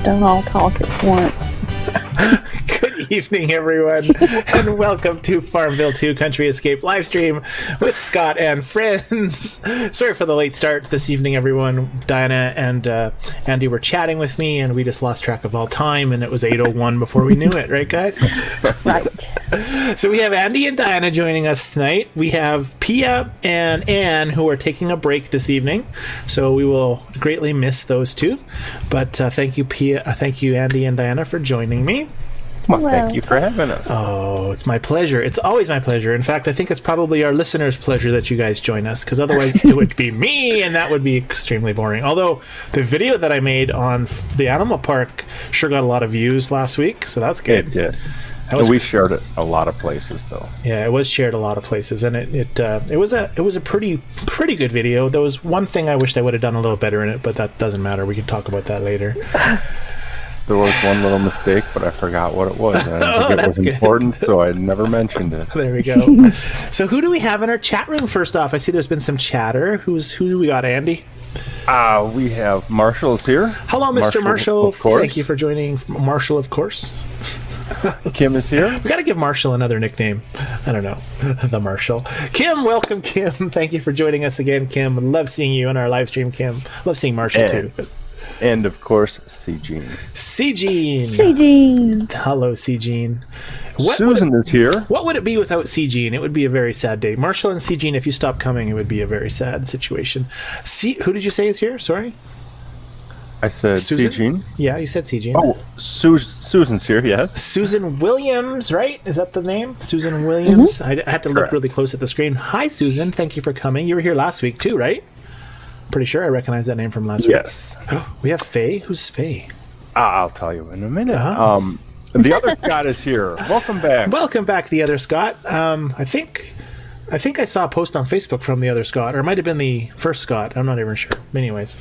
don't all talk at once. Good evening, everyone, and welcome to FarmVille 2 Country Escape livestream with Scott and friends. Sorry for the late start this evening, everyone. Diana and Andy were chatting with me, and we just lost track of all time, and it was 8:01 before we knew it, right, guys? Right. So we have Andy and Diana joining us tonight. We have Pia and Anne, who are taking a break this evening, so we will greatly miss those two. But thank you, Pia. Thank you, Andy and Diana, for joining me. Well, thank you for having us. Oh, it's my pleasure. It's always my pleasure. In fact, I think it's probably our listeners' pleasure that you guys join us, because otherwise it would be me, and that would be extremely boring. Although the video that I made on the animal park sure got a lot of views last week, so that's good. It did. We shared it a lot of places, though. Yeah, it was shared a lot of places, and it was a pretty good video. There was one thing I wished I would have done a little better in it, but that doesn't matter. We can talk about that later. There was one little mistake, but I forgot what it was. I didn't think it was important, so I never mentioned it. There we go. So who do we have in our chat room first off? I see there's been some chatter. Who do we got, Andy? We have Marshall's here. Hello, Mr. Marshall. Of course. Thank you for joining. Marshall, of course. Kim is here. We got to give Marshall another nickname. I don't know. The Marshall. Kim, welcome, Kim. Thank you for joining us again, Kim. Love seeing you on our live stream, Kim. Love seeing Marshall, too. And, of course, C-Gene. C-Gene. C-Gene. Hello, C-Gene. Susan is here. What would it be without C-Gene? It would be a very sad day. Marshall and C-Gene, if you stop coming, it would be a very sad situation. Who did you say is here? Sorry? I said C-Gene. Yeah, you said C-Gene. Oh, Susan's here, yes. Susan Williams, right? Is that the name? Susan Williams? Mm-hmm. I had to look really close at the screen. Hi, Susan. Thank you for coming. You were here last week, too, right? Pretty sure I recognize that name from last week. Yes. We have Faye. Who's Faye? I'll tell you in a minute. Uh-huh. The other Scott is here. Welcome back. Welcome back, the other Scott. I think I saw a post on Facebook from the other Scott, or it might have been the first Scott. I'm not even sure. Anyways.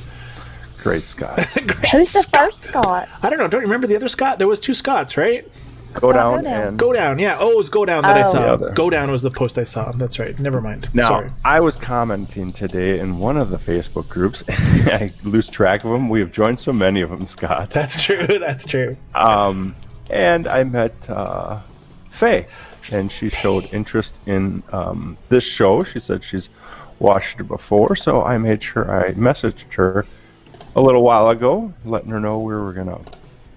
Great Scott. Who's the first Scott? I don't know. Don't you remember the other Scott? There was two Scotts, right? Go down. And Go down, yeah. Oh, it was Go Down that I saw. Yeah, Go Down was the post I saw. That's right. Never mind. Now, Sorry. I was commenting today in one of the Facebook groups. I lose track of them. We have joined so many of them, Scott. That's true. That's true. And I met Faye, and she showed interest in this show. She said she's watched it before, so I made sure I messaged her a little while ago, letting her know we were going to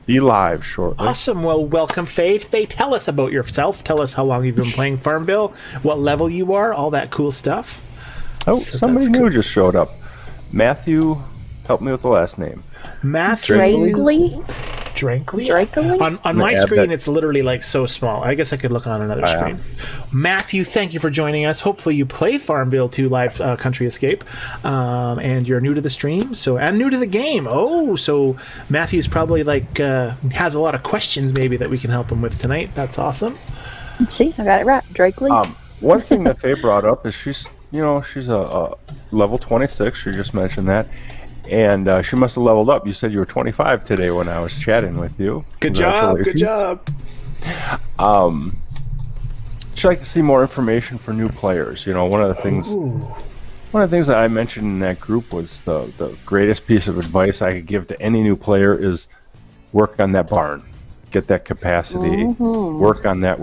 be live shortly. Awesome. Well, welcome, Faye. Faye, tell us about yourself. Tell us how long you've been playing FarmVille, what level you are, all that cool stuff. Oh, so somebody new just showed up. Matthew, help me with the last name. Matthew Drakely? On my screen, it's literally like so small. I guess I could look on another screen. Matthew, thank you for joining us. Hopefully you play FarmVille 2 Live Country Escape, and you're new to the stream, and new to the game. Oh, so Matthew's probably has a lot of questions maybe that we can help him with tonight. That's awesome. See, I got it right. Drakely. One thing that Faye brought up is she's a level 26. She just mentioned that. And she must have leveled up. You said you were 25 today when I was chatting with you. Good job. Good job. She'd like to see more information for new players. One of the things that I mentioned in that group was the greatest piece of advice I could give to any new player is work on that barn. Get that capacity. Mm-hmm. Work on that.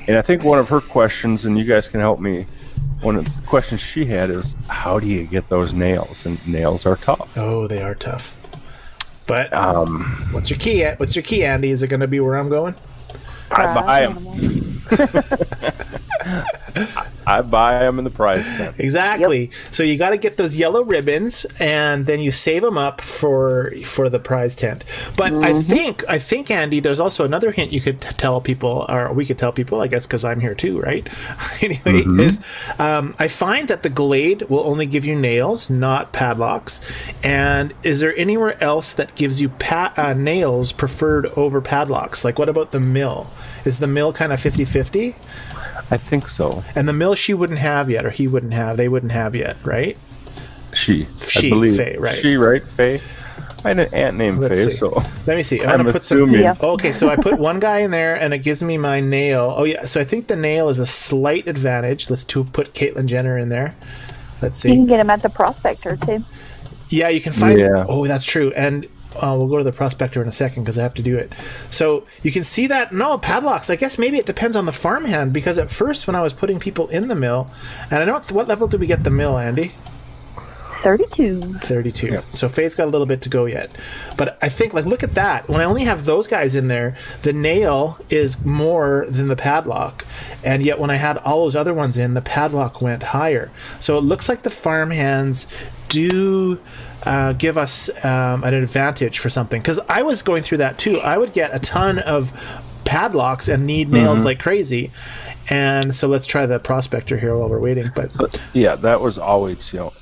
And I think one of her questions, and you guys can help me, one of the questions she had is, how do you get those nails? And nails are tough. Oh, they are tough. But what's your key? What's your key, Andy? Is it going to be where I'm going? I buy them. I buy them in the prize tent. Exactly. Yep. So you got to get those yellow ribbons, and then you save them up for the prize tent. But I think Andy, there's also another hint you could tell people, or we could tell people, I guess, because I'm here too, right? Anyway, is I find that the Glade will only give you nails, not padlocks. And is there anywhere else that gives you nails preferred over padlocks? Like, what about the mill? Is the mill kind of 50-50? I think so. And the mill she wouldn't have yet, or he wouldn't have, they wouldn't have yet, right? I believe. Faye, right. She, right? Faye? I had an aunt named Faye, so... Let me see. I'm going to put some... Yeah. Okay, so I put one guy in there, and it gives me my nail. Oh, yeah, so I think the nail is a slight advantage. Let's put Caitlyn Jenner in there. Let's see. You can get him at the Prospector, too. Yeah, you can find... Yeah. Oh, that's true. And we'll go to the prospector in a second because I have to do it. So you can see that, no, padlocks, I guess maybe it depends on the farmhand, because at first when I was putting people in the mill, and I don't, what level did we get the mill, Andy? 32. 32. Yep. So Faye's got a little bit to go yet. But I think, like, look at that. When I only have those guys in there, the nail is more than the padlock. And yet when I had all those other ones in, the padlock went higher. So it looks like the farmhands do give us an advantage for something. Because I was going through that too. I would get a ton of padlocks and need nails like crazy. And so let's try the prospector here while we're waiting. But yeah, that was always, you know,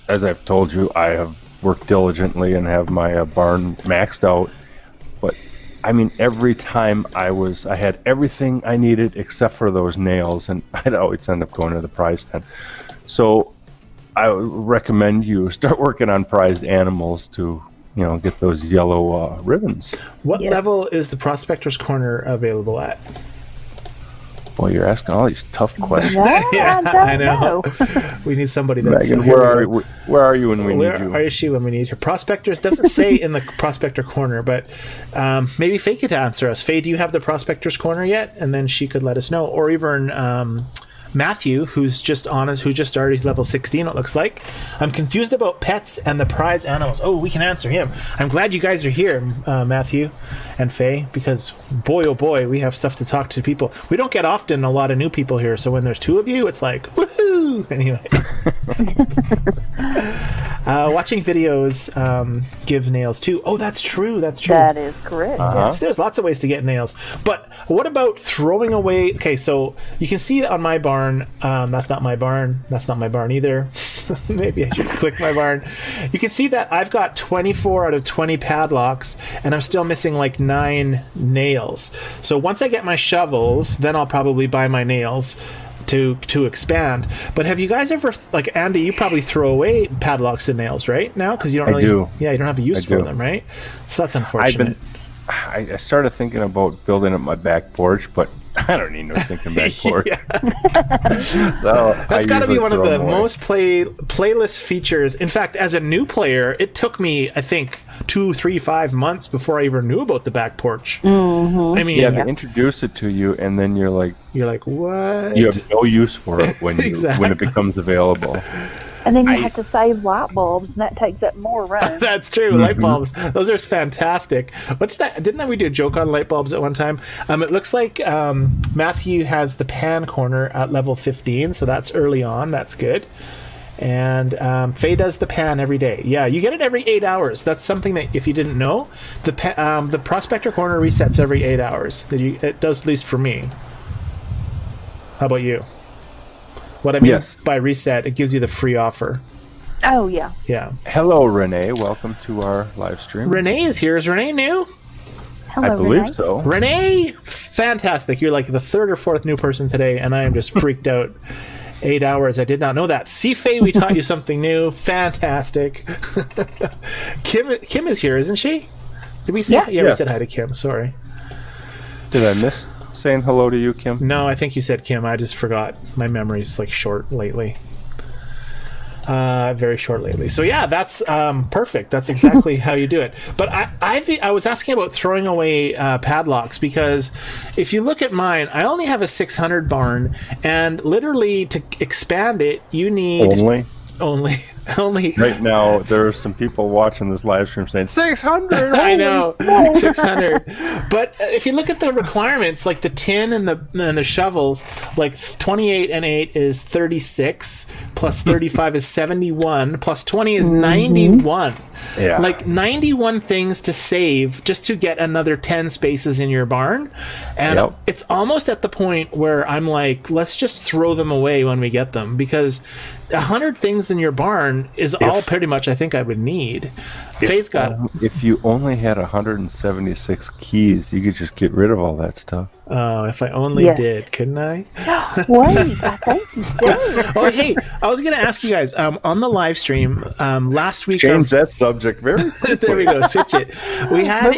as I've told you, I have worked diligently and have my barn maxed out. But I mean, every time I had everything I needed except for those nails, and I'd always end up going to the prize tent. So I would recommend you start working on prized animals to, you know, get those yellow ribbons. what level is the prospector's corner available at? Boy, you're asking all these tough questions. Yeah, I know. We need somebody that's... Megan, where are you when we need you? Where is she when we need her? Prospectors doesn't say in the prospector corner, but maybe Faye could answer us. Faye, do you have the prospector's corner yet? And then she could let us know. Or even Matthew, who's just started. He's level 16, it looks like. I'm confused about pets and the prize animals. Oh, we can answer him. I'm glad you guys are here, Matthew and Faye, because boy, oh boy, we have stuff to talk to people. We don't get often a lot of new people here, so when there's two of you, it's like, woohoo! Anyway. Watching videos give nails too. Oh, that's true. That is correct. Yes, there's lots of ways to get nails. But what about throwing away... Okay, so you can see on my barn, that's not my barn. That's not my barn either. Maybe I should click my barn. You can see that I've got 24 out of 20 padlocks, and I'm still missing like 9 nails. So once I get my shovels, then I'll probably buy my nails to expand. But have you guys ever, like Andy, you probably throw away padlocks and nails right now because you don't really... do. Yeah, you don't have a use for them, right? So that's unfortunate. I started thinking about building up my back porch, but I don't need no thinking back porch. That's got to be one of the most playlist features. In fact, as a new player, it took me, I think, 2, 3, 5 months before I even knew about the back porch. I mean, they introduce it to you, and then you're like, what? You have no use for it when when it becomes available. And then you have to save light bulbs, and that takes up more room. That's true. Light bulbs, those are fantastic. Didn't we do a joke on light bulbs at one time? It looks like Matthew has the pan corner at level 15, so that's early on. That's good. And Faye does the pan every day. Yeah, you get it every 8 hours. That's something that, if you didn't know, the prospector corner resets every 8 hours. It does, at least for me. How about you? What I mean by reset, it gives you the free offer. Oh, yeah. Yeah. Hello, Renee. Welcome to our live stream. Renee is here. Is Renee new? Hello, I believe so. Renee, fantastic. You're like the 3rd or 4th new person today, and I am just freaked out. 8 hours. I did not know that. See, Faye, we taught you something new. Fantastic. Kim is here, isn't she? Did we say? Yeah, we said hi to Kim. Sorry. Did I miss saying hello to you, Kim? No, I think you said Kim. I just forgot. My memory's like short lately. Very short lately. So yeah, that's perfect. That's exactly how you do it. But I was asking about throwing away padlocks, because if you look at mine, I only have a 600 barn, and literally to expand it, you need only right now there are some people watching this live stream saying 600. I know, 600. But if you look at the requirements, like the tin and the shovels, like 28 and 8 is 36, plus 35 is 71, plus 20 is 91. Yeah, like 91 things to save just to get another 10 spaces in your barn. And it's almost at the point where I'm like, let's just throw them away when we get them, because 100 things in your barn is all pretty much I think I would need. Faye's got... If you only had 176 keys, you could just get rid of all that stuff. Oh, if I only did, couldn't I? Wait, I think you did. Oh, hey, I was going to ask you guys, on the live stream, last week... Change that subject very quickly. There we go, switch it. We had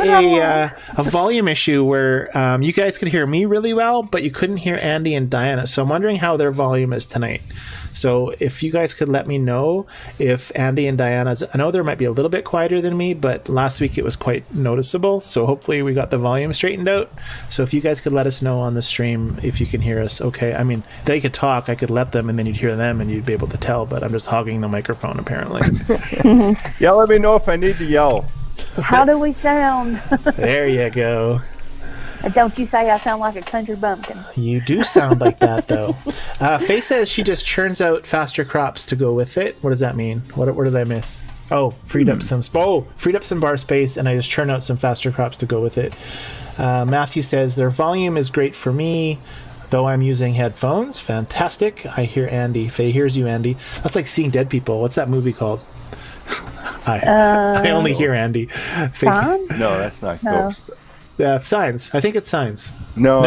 a volume issue where you guys could hear me really well, but you couldn't hear Andy and Diana, so I'm wondering how their volume is tonight. So if you guys could let me know if Andy and Diana's... I know there might be a little bit quieter quieter than me, but last week it was quite noticeable. So hopefully we got the volume straightened out. So if you guys could let us know on the stream if you can hear us, okay? I mean, they could talk, I could let them, and then you'd hear them and you'd be able to tell, but I'm just hogging the microphone apparently. Yeah, let me know if I need to yell. How do we sound? There you go. Don't you say I sound like a country bumpkin. You do sound like that, though. Faye says she just churns out faster crops to go with it. What does that mean? What did I miss? Oh, freed up some bar space, and I just churn out some faster crops to go with it. Matthew says their volume is great for me, though I'm using headphones. Fantastic. I hear Andy. Faye hears you, Andy. That's like seeing dead people. What's that movie called? I only hear Andy. Fine? No, that's not Ghost. Signs. I think it's Signs. No.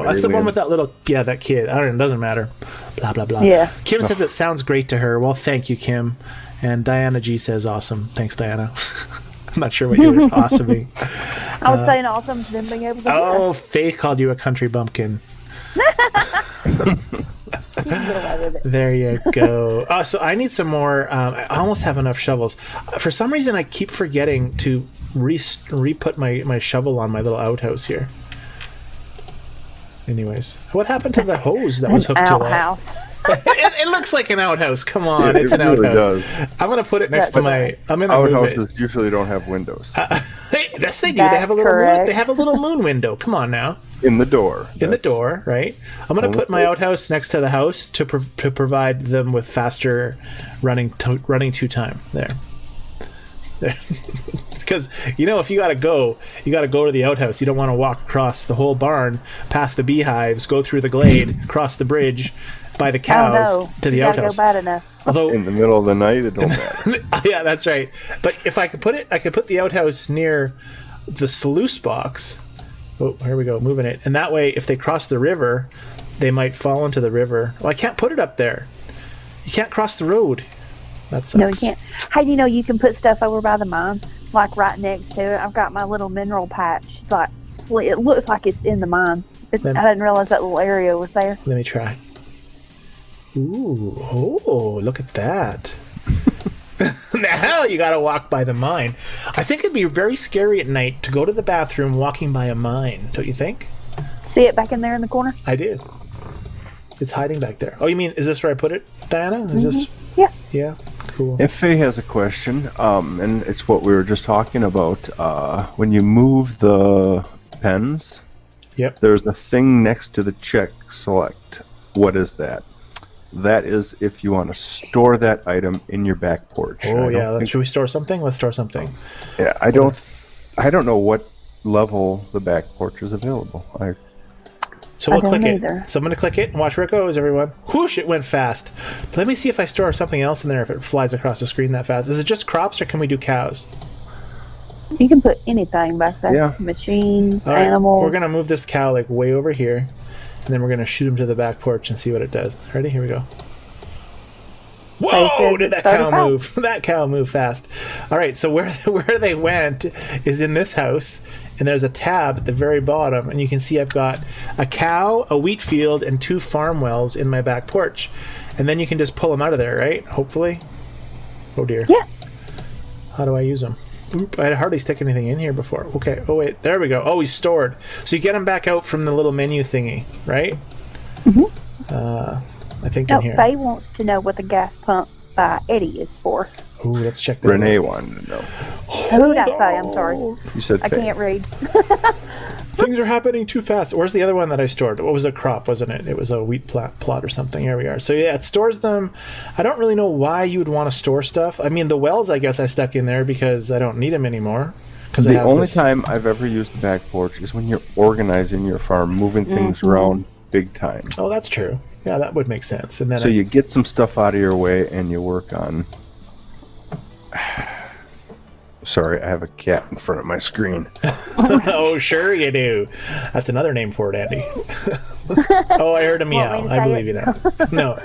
That's the one with that little, that kid. I don't know. It doesn't matter. Blah, blah, blah. Yeah. Kim says it sounds great to her. Well, thank you, Kim. And Diana G says awesome. Thanks, Diana. I'm not sure what you were awesoming. I was saying awesome to them being able to Oh, Faith called you a country bumpkin. There you go. So I need some more. I almost have enough shovels. For some reason, I keep forgetting to re-put my shovel on my little outhouse here. Anyways, what happened to the hose that was hooked to the outhouse? It looks like an outhouse. Come on, Yeah, it's it an really outhouse. does. I'm gonna put it next to my. I'm gonna move it. Outhouses usually don't have windows. Yes, they do. That's They have a little. correct. They have a little moon window. Come on now. In the door. In the door, right? I'm going to put my outhouse next to the house to provide them with faster running to time. There. Because if you got to go to the outhouse. You don't want to walk across the whole barn, past the beehives, go through the glade, cross the bridge, by the cows to the outhouse. Go bad enough. Although in the middle of the night, it don't matter. yeah, that's right. But if I could put the outhouse near the sluice box. Oh, here we go, moving it. And that way, if they cross the river, they might fall into the river. Well, I can't put it up there. You can't cross the road. That sucks. No, you can't. Hey, you can put stuff over by the mine, like right next to it. I've got my little mineral patch. Like it looks like it's in the mine. I didn't realize that little area was there. Let me try. Ooh, look at that. Now you gotta walk by the mine. I think it'd be very scary at night to go to the bathroom walking by a mine, don't you think? See it back in there in the corner? I do. It's hiding back there. Oh, you mean, is this where I put it, Diana? Is this? Yeah. Yeah, cool. If Faye has a question, and it's what we were just talking about, when you move the pens, Yep. there's a thing next to the check select. What is that? That is if you want to store that item in your back porch. Oh, yeah. Should we store something? Let's store something. Yeah, I don't know what level the back porch is available. So we'll click either. it. So I'm going to click it and watch where it goes, everyone. Whoosh, it went fast. Let me see if I store something else in there, if it flies across the screen that fast. Is it just crops, or can we do cows? You can put anything back there. Yeah. Machines, All right, animals. we're going to move this cow like way over here, and then we're going to shoot him to the back porch and see what it does. Ready? Here we go. Whoa! Did that cow move? That cow moved fast. All right, so where they went is in this house, and there's a tab at the very bottom, and you can see I've got a cow, a wheat field, and 2 farm wells in my back porch. And then you can just pull them out of there, right? Hopefully. Oh, dear. Yeah. How do I use them? Oop, I hardly stick anything in here before. Okay. Oh, wait. There we go. Oh, he's stored. So you get them back out from the little menu thingy, right? Mm-hmm. I think in here. Faye wants to know what the gas pump by Eddie is for. Ooh, let's check that Renee out. wanted to know. Who did I say? I'm sorry. You said I Faye. can't read. Things are happening too fast. Where's the other one that I stored? What was a crop, wasn't it? It was a wheat plot or something. Here we are. So yeah, it stores them. I don't really know why you would want to store stuff. I mean, the wells, I guess I stuck in there because I don't need them anymore. The only time I've ever used the back porch is when you're organizing your farm, moving things around big time. Oh, that's true. Yeah, that would make sense. And then So you get some stuff out of your way and you work on... Sorry, I have a cat in front of my screen. oh, sure you do. That's another name for it, Andy. Oh, I heard a meow. I believe you now. No,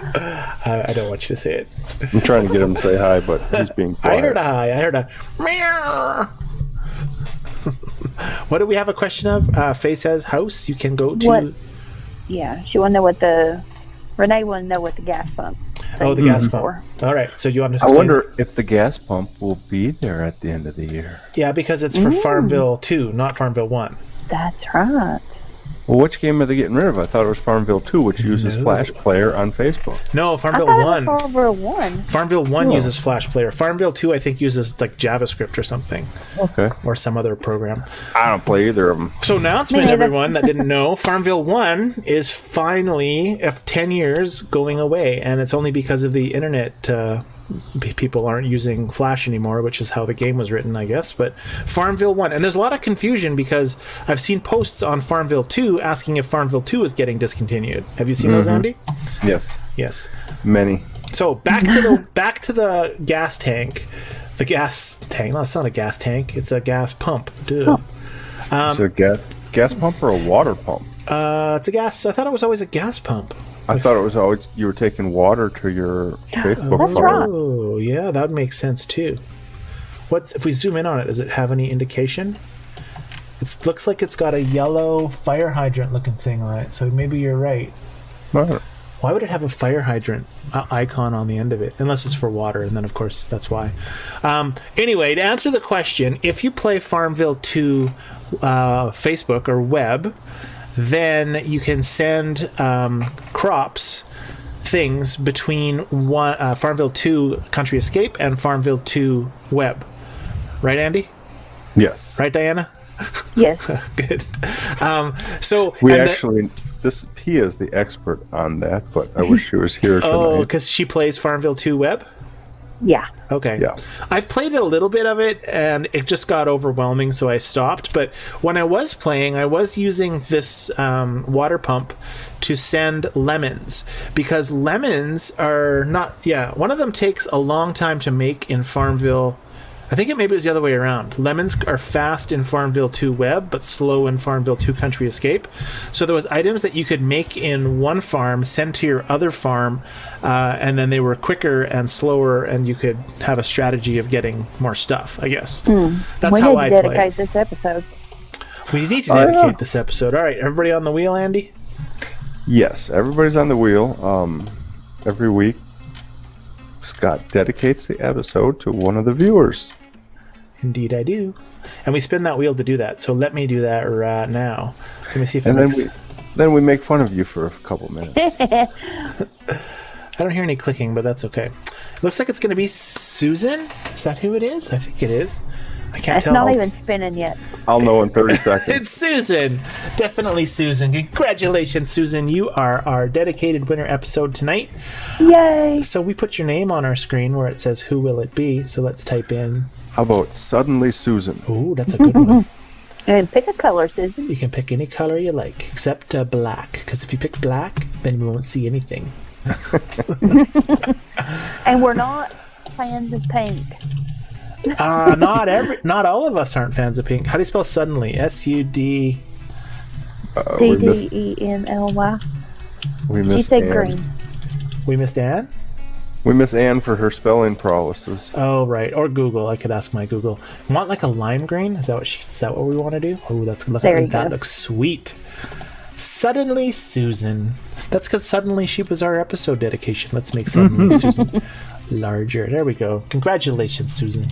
I don't want you to say it. I'm trying to get him to say hi, but he's being quiet. I heard a hi. I heard a meow. What do we have a question of? Faye says house. You can go to... What? Yeah, she want to know what the... Renee want to know what the gas pump. thing. Oh, the gas pump. for. All right. So you want to? I wonder if the gas pump will be there at the end of the year. Yeah, because it's for FarmVille 2, not FarmVille 1. That's right. Well, which game are they getting rid of? I thought it was FarmVille 2, which uses Flash Player on Facebook. No, I FarmVille thought 1. it was FarmVille 1. FarmVille 1 Oh. uses Flash Player. FarmVille 2, I think, uses like JavaScript or something, Okay. or some other program. I don't play either of them. So announcement, Me neither. everyone that didn't know, FarmVille 1 is finally, after 10 years, going away. And it's only because of the internet. People aren't using Flash anymore, which is how the game was written, I guess. But FarmVille 1. And there's a lot of confusion because I've seen posts on FarmVille 2 asking if FarmVille 2 is getting discontinued. Have you seen those, Andy? Yes. Yes. Many. So back to the gas tank. The gas tank. No, it's not a gas tank. It's a gas pump. Duh. Is it a gas pump or a water pump? It's a gas. I thought it was always a gas pump. I thought it was always you were taking water to your Facebook That's farm. right. Oh, yeah, that makes sense too. What's if we zoom in on it? Does it have any indication? It looks like it's got a yellow fire hydrant looking thing on it. So maybe you're right. Right. Why would it have a fire hydrant icon on the end of it? Unless it's for water, and then of course that's why. Anyway, to answer the question, if you play FarmVille 2 Facebook or web, then you can send crops, things between FarmVille 2 Country Escape and FarmVille 2 web. Right, Andy? Yes. Right, Diana? Yes. Good. So We and actually, he is the expert on that, but I wish she was here tonight. oh, because she plays FarmVille 2 web? Yeah. Okay. Yeah. I've played a little bit of it, and it just got overwhelming, so I stopped. But when I was playing, I was using this water pump to send lemons, because lemons are not... Yeah, one of them takes a long time to make in FarmVille... I think maybe it was the other way around. Lemons are fast in FarmVille 2 web, but slow in FarmVille 2 Country Escape. So there was items that you could make in one farm, send to your other farm, and then they were quicker and slower, and you could have a strategy of getting more stuff, I guess. That's We how need I to dedicate play. this episode. We need to dedicate this episode. All right, everybody on the wheel, Andy? Yes, everybody's on the wheel. Every week, Scott dedicates the episode to one of the viewers. Indeed, I do. And we spin that wheel to do that. So let me do that right now. Let me see if it And makes... then we make fun of you for a couple minutes. I don't hear any clicking, but that's okay. It looks like it's going to be Susan. Is that who it is? I think it is. I can't It's tell. not even spinning yet. I'll know in 30 seconds. It's Susan. Definitely Susan. Congratulations, Susan. You are our dedicated winner episode tonight. Yay! So we put your name on our screen where it says who will it be. So let's type in. How about Suddenly Susan? Ooh, that's a good one. And pick a color, Susan. You can pick any color you like, except black. Because if you pick black, then we won't see anything. And we're not fans of pink. Not all of us aren't fans of pink. How do you spell suddenly? SUD. DDENLY. We She missed said Ann. green. We missed Anne? We miss Ann for her spelling prowesses. Oh, right. Or Google. I could ask my Google. Want like a lime green? Is that what we want to do? Oh, that go. looks sweet. Suddenly Susan. That's because Suddenly she was our episode dedication. Let's make Suddenly Susan larger. There we go. Congratulations, Susan.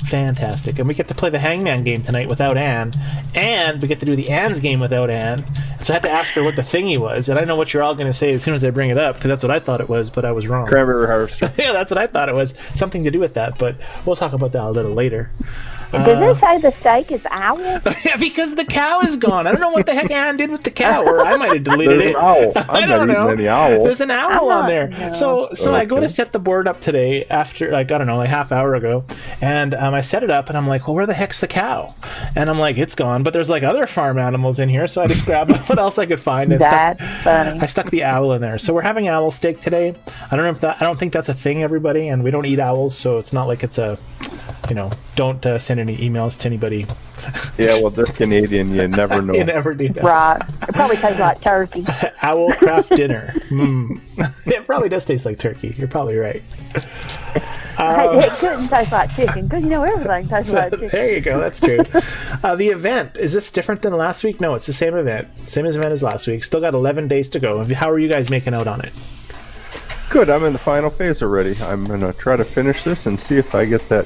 Fantastic. And we get to play the Hangman game tonight without Anne. And we get to do the Anne's game without Anne. So I had to ask her what the thingy was. And I know what you're all going to say as soon as I bring it up, because that's what I thought it was, but I was wrong. Cranberry harvester. Yeah, that's what I thought it was. Something to do with that, but we'll talk about that a little later. Does it say the steak is owl? Yeah, because the cow is gone. I don't know what the heck Anne did with the cow, or I might have deleted There's it. an owl. I I'm don't not know. eating any owl. There's an owl on there. No. So I go Okay. to set the board up today after, like, I don't know, like half hour ago, and I set it up, and I'm like, well, where the heck's the cow? And I'm like, it's gone, but there's like other farm animals in here, so I just grabbed what else I could find. And That's funny. I stuck the owl in there. So we're having owl steak today. I don't think that's a thing, everybody, and we don't eat owls, so it's not like it's a, don't send any emails to anybody. Yeah, well, they're Canadian. You never know. You never do that. Right. It probably tastes like turkey. Owl craft dinner. It probably does taste like turkey. You're probably right. It couldn't taste like chicken, because everything tastes like chicken. There you go. That's true. The event, is this different than last week? No, it's the same event. Same event as last week. Still got 11 days to go. How are you guys making out on it? Good. I'm in the final phase already. I'm gonna try to finish this and see if I get that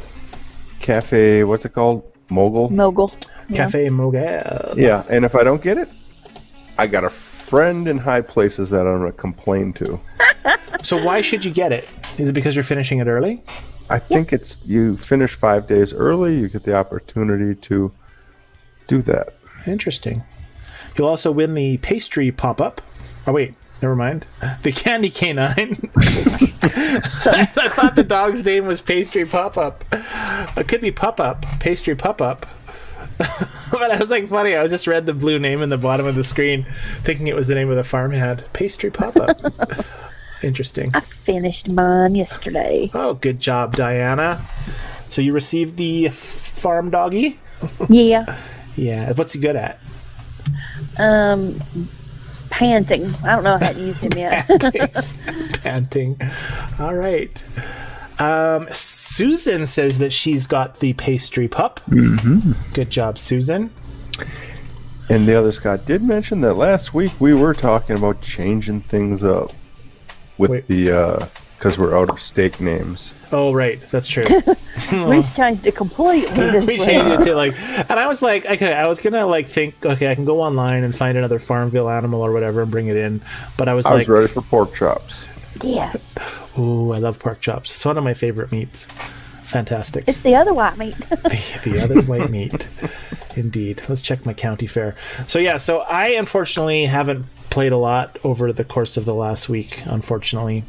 cafe. What's it called? Mogul. Cafe Mogul. Yeah. And if I don't get it, I got a friend in high places that I'm gonna complain to. So why should you get it? Is it because you're finishing it early? I think it's you finish 5 days early, you get the opportunity to do that. Interesting. You'll also win the pastry pop-up. Oh, wait. Never mind. The candy canine. I thought the dog's name was pastry pop-up. It could be pop-up. Pastry pop-up. But I was like, funny. I was just read the blue name in the bottom of the screen, thinking it was the name of the farm had. Pastry pop-up. Interesting. I finished mine yesterday. Oh, good job, Diana. So you received the farm doggy? Yeah. Yeah. What's he good at? Panting. I don't know. I hadn't used him yet. Panting. All right. Susan says that she's got the pastry pup. Mm-hmm. Good job, Susan. And the other Scott did mention that last week we were talking about changing things up with the because we're out of steak names. Oh, right. That's true. We changed it completely this We week. changed it to and I was like, okay, I was gonna think, okay, I can go online and find another FarmVille animal or whatever and bring it in, but I was ready for pork chops. Yes. Ooh, I love pork chops. It's one of my favorite meats. Fantastic. It's the other white meat. The other white meat. Indeed. Let's check my county fair. So I unfortunately haven't played a lot over the course of the last week, unfortunately.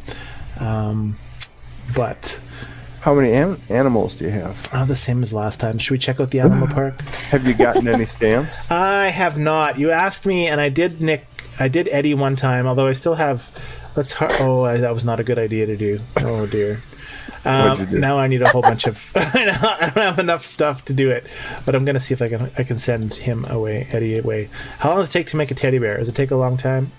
But how many animals do you have? The same as last time. Should we check out the animal park? Have you gotten any stamps? I have not. You asked me, and I did Eddie one time, although I still have... that was not a good idea to do. Oh, dear. Now I need a whole bunch of... I don't have enough stuff to do it, but I'm going to see if I can send Eddie away. How long does it take to make a teddy bear? Does it take a long time?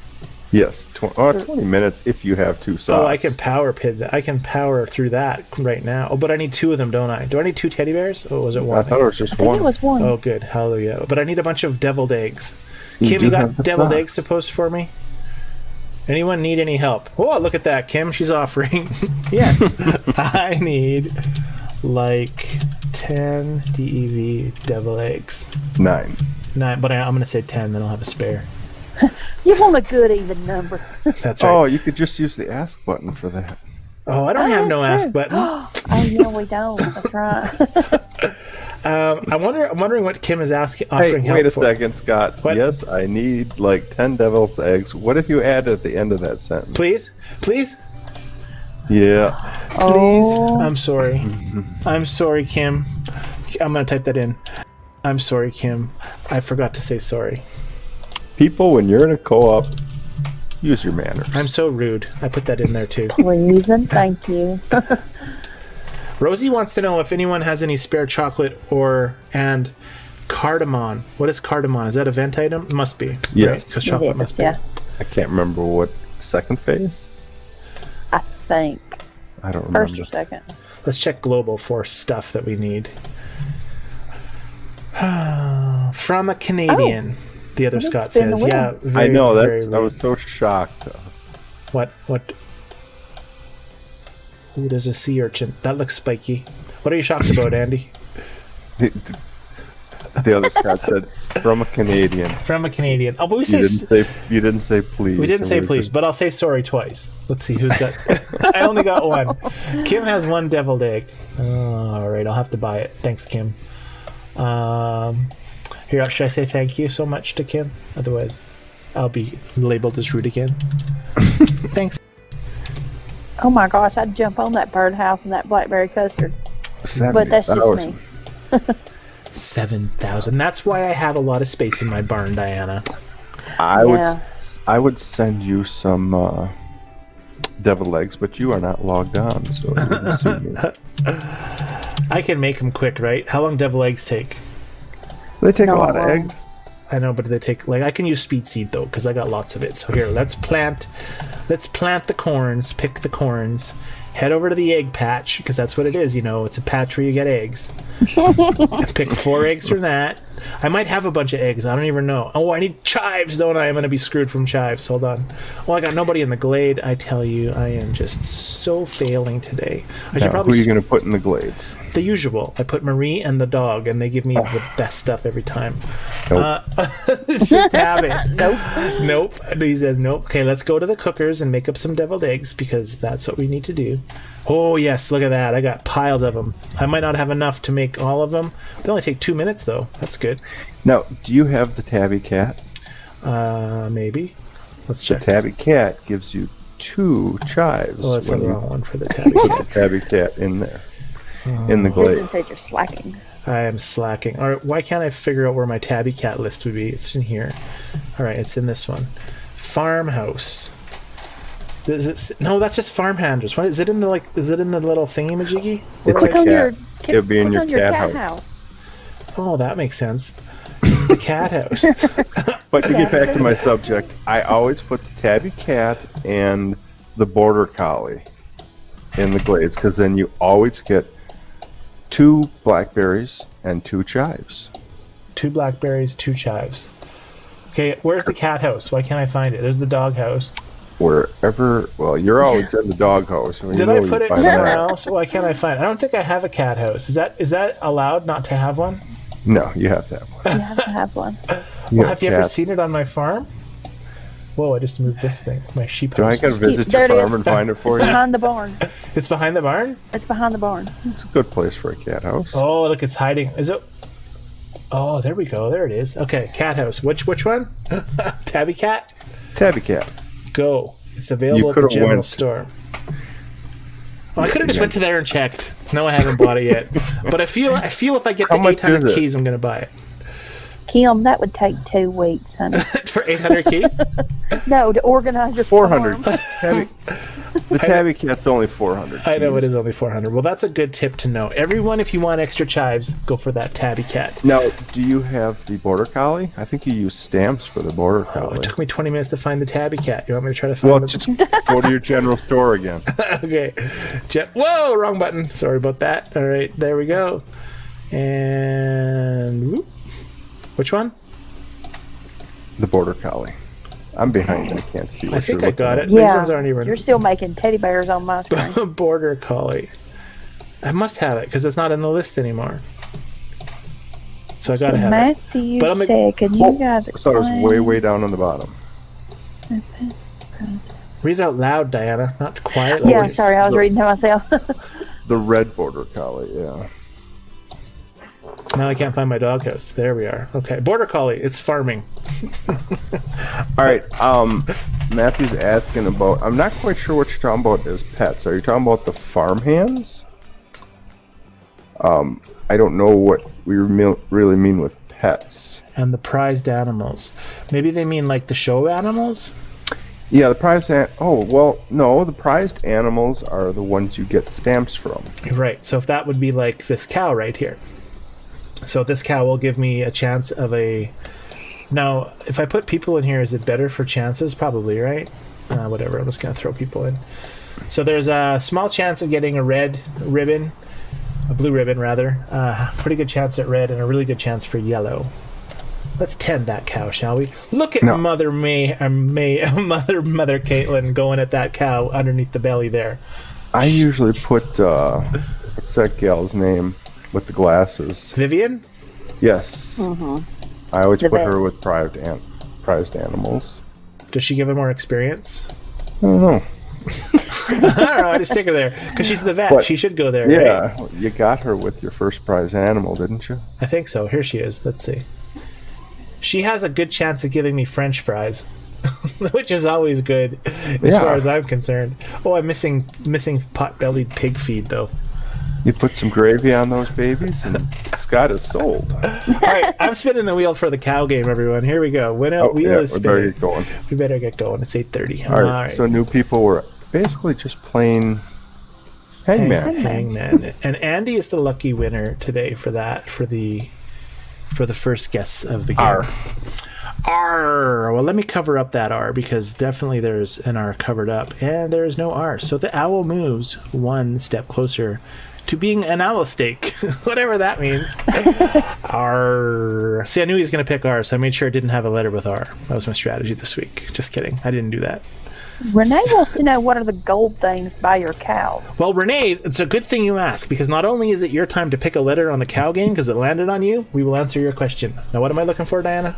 Yes, 20 minutes if you have 2 socks. Oh, I can power pid that. I can power through that right now. Oh, but I need 2 of them, don't I? Do I need 2 teddy bears? Or was it 1? I thought it was just I think it was 1. Oh, good. Hallelujah. But I need a bunch of deviled eggs. Kim, you got deviled eggs to post for me? Anyone need any help? Oh, look at that, Kim. She's offering. Yes. I need 10 DEV devil eggs. 9. 9, but I'm going to say 10, then I'll have a spare. You want a good even number. That's right. Oh, you could just use the ask button for that. Oh, I don't have no that's ask true. button. Oh, no, we don't. That's right. I'm wondering what Kim is offering help wait a for. second, Scott. What? Yes, I need 10 devil's eggs. What if you add at the end of that sentence? Please. Yeah. Please. Oh. I'm sorry. I'm sorry, Kim. I'm going to type that in. I'm sorry, Kim. I forgot to say sorry. People, when you're in a co-op, use your manners. I'm so rude. I put that in there too. Please and thank you. Rosie wants to know if anyone has any spare chocolate and cardamom. What is cardamom? Is that a vent item? It must be. Yes. Because chocolate must be. Yeah, I can't remember what second phase. I think. I don't remember. First or second. Let's check global for stuff that we need. From a Canadian. The other Scott spin the says, wheel. yeah. I know, very I was so shocked. What? Ooh, there's a sea urchin. That looks spiky. What are you shocked about, Andy? The other Scott said, from a Canadian. From a Canadian. Oh, but You didn't say please. we didn't say please, but I'll say sorry twice. Let's see who's got... I only got 1. Kim has 1 deviled egg. Oh, all right, I'll have to buy it. Thanks, Kim. Here, should I say thank you so much to Kim? Otherwise, I'll be labeled as rude again. Thanks. Oh my gosh, I'd jump on that birdhouse and that blackberry custard. But that's just me. 7,000. That's why I have a lot of space in my barn, Diana. I would send you some deviled eggs, but you are not logged on, so you didn't see me. I can make them quick, right? How long devil eggs take? They take a lot of eggs. I know, but they take I can use speed seed though because I got lots of it. So here, let's plant the corns, pick the corns, head over to the egg patch, because that's what it is. It's a patch where you get eggs. Pick 4 eggs from that. I might have a bunch of eggs. I don't even know. Oh, I need chives, don't I? I'm going to be screwed from chives. Hold on. Well, I got nobody in the glade. I tell you, I am just so failing today. Who are you going to put in the glades? The usual. I put Marie and the dog, and they give me the best stuff every time. Nope. It's just habit. Nope. He says nope. Okay, let's go to the cookers and make up some deviled eggs, because that's what we need to do. Oh, yes, look at that. I got piles of them. I might not have enough to make all of them. They only take 2 minutes, though. That's good. Now, do you have the tabby cat? Maybe. Let's check. The tabby cat gives you 2 chives. Oh, that's the wrong one for the tabby cat. Tabby cat in there. In the glade. Susan says you're slacking. I am slacking. All right, why can't I figure out where my tabby cat list would be? It's in here. All right, it's in this one. Farmhouse. No, that's just farm handlers. What is it in the Is it in the little thingy-majiggy? It's Click a on cat. your It'll be in your cat cat house. Oh, that makes sense. The cat house. But to get back to my subject, I always put the tabby cat and the border collie in the glades, because then you always get 2 blackberries and 2 chives. 2 blackberries, 2 chives. Okay, where's the cat house? Why can't I find it? There's the dog house. Wherever, well, you're always in the dog house. Did I put it somewhere else? Why can't I find it? I don't think I have a cat house. Is that allowed not to have one? No, you have to have one. You have to have one. Have you ever seen it on my farm? Whoa, I just moved this thing. My sheep Do I house. gotta visit your farm and find it for you? Behind the barn. It's behind the barn? It's behind the barn. It's a good place for a cat house. Oh, look, it's hiding. Is it? Oh, there we go. There it is. Okay, cat house. Which one? Tabby cat? Tabby cat. Go. It's available at the general store. Well, I could have just went to there and checked. No, I haven't bought it yet. But I feel if I get the 800 keys, I'm going to buy it. Kim, that would take 2 weeks, honey. For 800 keys? No, to organize your 400. farm. The tabby cat's only 400. I know it is only 400. Well, that's a good tip to know. Everyone, if you want extra chives, go for that tabby cat. Now, do you have the border collie? I think you use stamps for the border Oh, collie. it took me 20 minutes to find the tabby cat. You want me to try to find Just go to your general store again. Okay. Whoa, wrong button. Sorry about that. All right, there we go. And whoop. Which one? The border collie. I'm behind. I can't see what I think you're I got looking it. These Yeah, ones aren't even you're still making teddy bears on my screen. border collie. I must have it because it's not in the list anymore. So I gotta have it. Matthew But I'm said, can you guys at. I thought it was explain? way down on the bottom. Read it out loud, Diana, not quietly. Yeah, sorry, I was reading to myself. The red border collie, yeah. Now I can't find my doghouse. There we are. Okay, border collie. It's farming. All right. Matthew's asking about. I'm not quite sure what you're talking about as pets. Are you talking about the farm hands? I don't know what we really mean with pets. And the prized animals. Maybe they mean like the show animals? Yeah, the prized. Oh well, no. The prized animals are the ones you get stamps from. Right. So if that would be like this cow right here. So this cow will give me a chance of a... Now, if I put people in here, is it better for chances? Probably, right? Whatever, I'm just going to throw people in. So there's a small chance of getting a red ribbon, a blue ribbon, rather. Pretty good chance at red and a really good chance for yellow. Let's tend that cow, shall we? Look at Mother Mother Caitlin going at that cow underneath the belly there. I usually put... what's that gal's name? With the glasses. Vivian? Yes. Mm-hmm. I always put her with prized animals. Does she give him more experience? I don't know. I don't know. I just stick her there because she's the vet. But, she should go there. Yeah, right? you got her with your first prize animal, didn't you? I think so. Here she is. Let's see. She has a good chance of giving me French fries, which is always good as far as I'm concerned. Oh, I'm missing pot-bellied pig feed though. You put some gravy on those babies, and Scott is sold. All right, I'm spinning the wheel for the cow game, everyone. Here we go. Wheel is spinning. Better get going. We better get going. It's 8:30. All right. So new people were basically just playing Hangman. And Andy is the lucky winner today for that, for the first guess of the game. R. Well, let me cover up that R because definitely there's an R covered up, and there is no R. So the owl moves one step closer to being an owl steak, whatever that means. R. See, I knew he was going to pick R, so I made sure I didn't have a letter with R. That was my strategy this week. Just kidding. I didn't do that. Renee wants to know, what are the gold things by your cows? Well, Renee, it's a good thing you ask, because not only is it your time to pick a letter on the cow game because it landed on you, we will answer your question. Now, what am I looking for, Diana?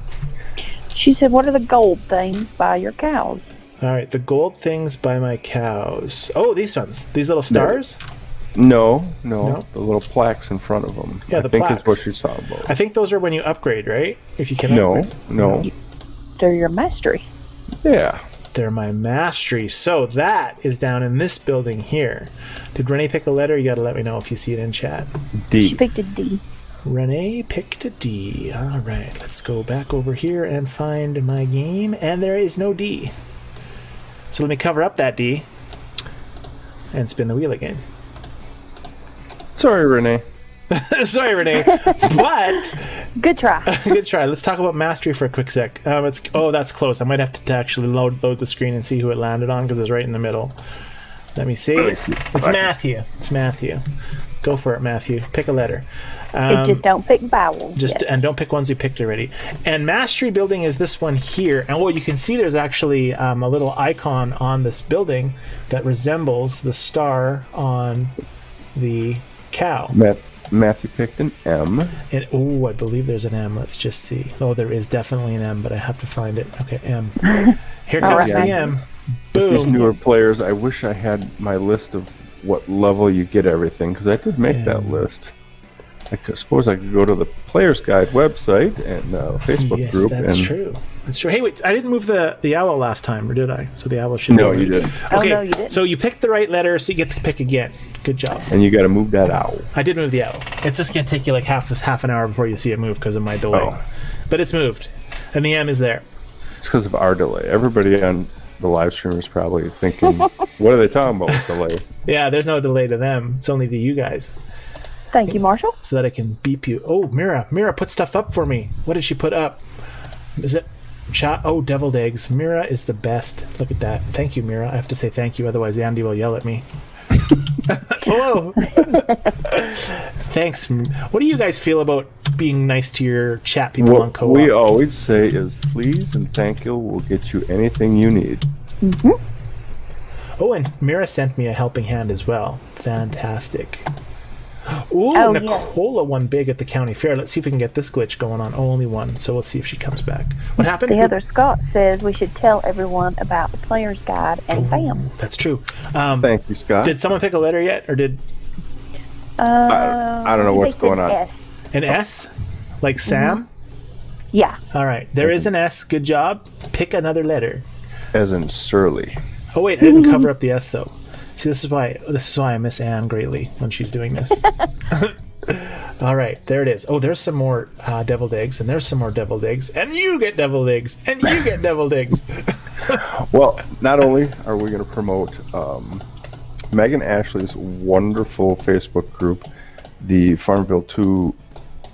She said, what are the gold things by your cows? All right, the gold things by my cows. Oh, these ones. These little stars? No. The little plaques in front of them. Yeah, I think is what she's talking about. I think those are when you upgrade, right? If you can upgrade. No. They're your mastery. Yeah. They're my mastery. So that is down in this building here. Did Renee pick a letter? You got to let me know if you see it in chat. D. She picked a D. Renee picked a D. All right, let's go back over here and find my game. And there is no D. So let me cover up that D and spin the wheel again. Sorry, Renee. Sorry, Renee. But Good try. good try. Let's talk about mastery for a quick sec. That's close. I might have to actually load the screen and see who it landed on because it's right in the middle. Let me see. It's Matthew. It's Matthew. Go for it, Matthew. Pick a letter. Just don't pick vowels. And don't pick ones you picked already. And mastery building is this one here. And what you can see, there's actually a little icon on this building that resembles the star on the cow. Matthew picked an M. And I believe there's an M. Let's just see. Oh, there is definitely an M, but I have to find it. Okay, M. Here comes the M. Boom. These newer players, I wish I had my list of what level you get everything, because I did make that list. I suppose I could go to the Player's Guide website and Facebook group. Yes, that's true. That's true. Hey, wait, I didn't move the owl last time, or did I? So the owl should. No, you didn't. Okay, Oh, no, you didn't. so you picked the right letter, so you get to pick again. Good job. And you got to move that owl. I did move the owl. It's just going to take you like half an hour before you see it move because of my delay. Oh. But it's moved, and the M is there. It's because of our delay. Everybody on the live stream is probably thinking, what are they talking about with delay? Yeah, there's no delay to them. It's only to you guys. Thank you, Marshall. So that I can beep you. Oh, Mira put stuff up for me. What did she put up? Is it shot? Oh, deviled eggs. Mira is the best. Look at that. Thank you, Mira. I have to say thank you, otherwise Andy will yell at me. Hello. Thanks. What do you guys feel about being nice to your chat people on co-op? What we always say is please and thank you will get you anything you need. Mm-hmm. Oh, and Mira sent me a helping hand as well. Fantastic. Ooh, Oh, Nicola won big at the county fair. Let's see if we can get this glitch going on. Oh, only one. So we'll see if she comes back. What happened? The other Scott says we should tell everyone about the Player's Guide and BAM. That's true. Thank you, Scott. Did someone pick a letter yet, or did I don't know what's going on. S. an S? Like Sam? Yeah. All right. There is an S. Good job. Pick another letter. As in surly. Oh, wait. I didn't cover up the S, though. See, this is why I miss Anne greatly when she's doing this. All right, there it is. Oh, there's some more deviled eggs, and there's some more deviled eggs, and you get deviled eggs, and you get deviled eggs. Well, not only are we going to promote Megan Ashley's wonderful Facebook group, the FarmVille 2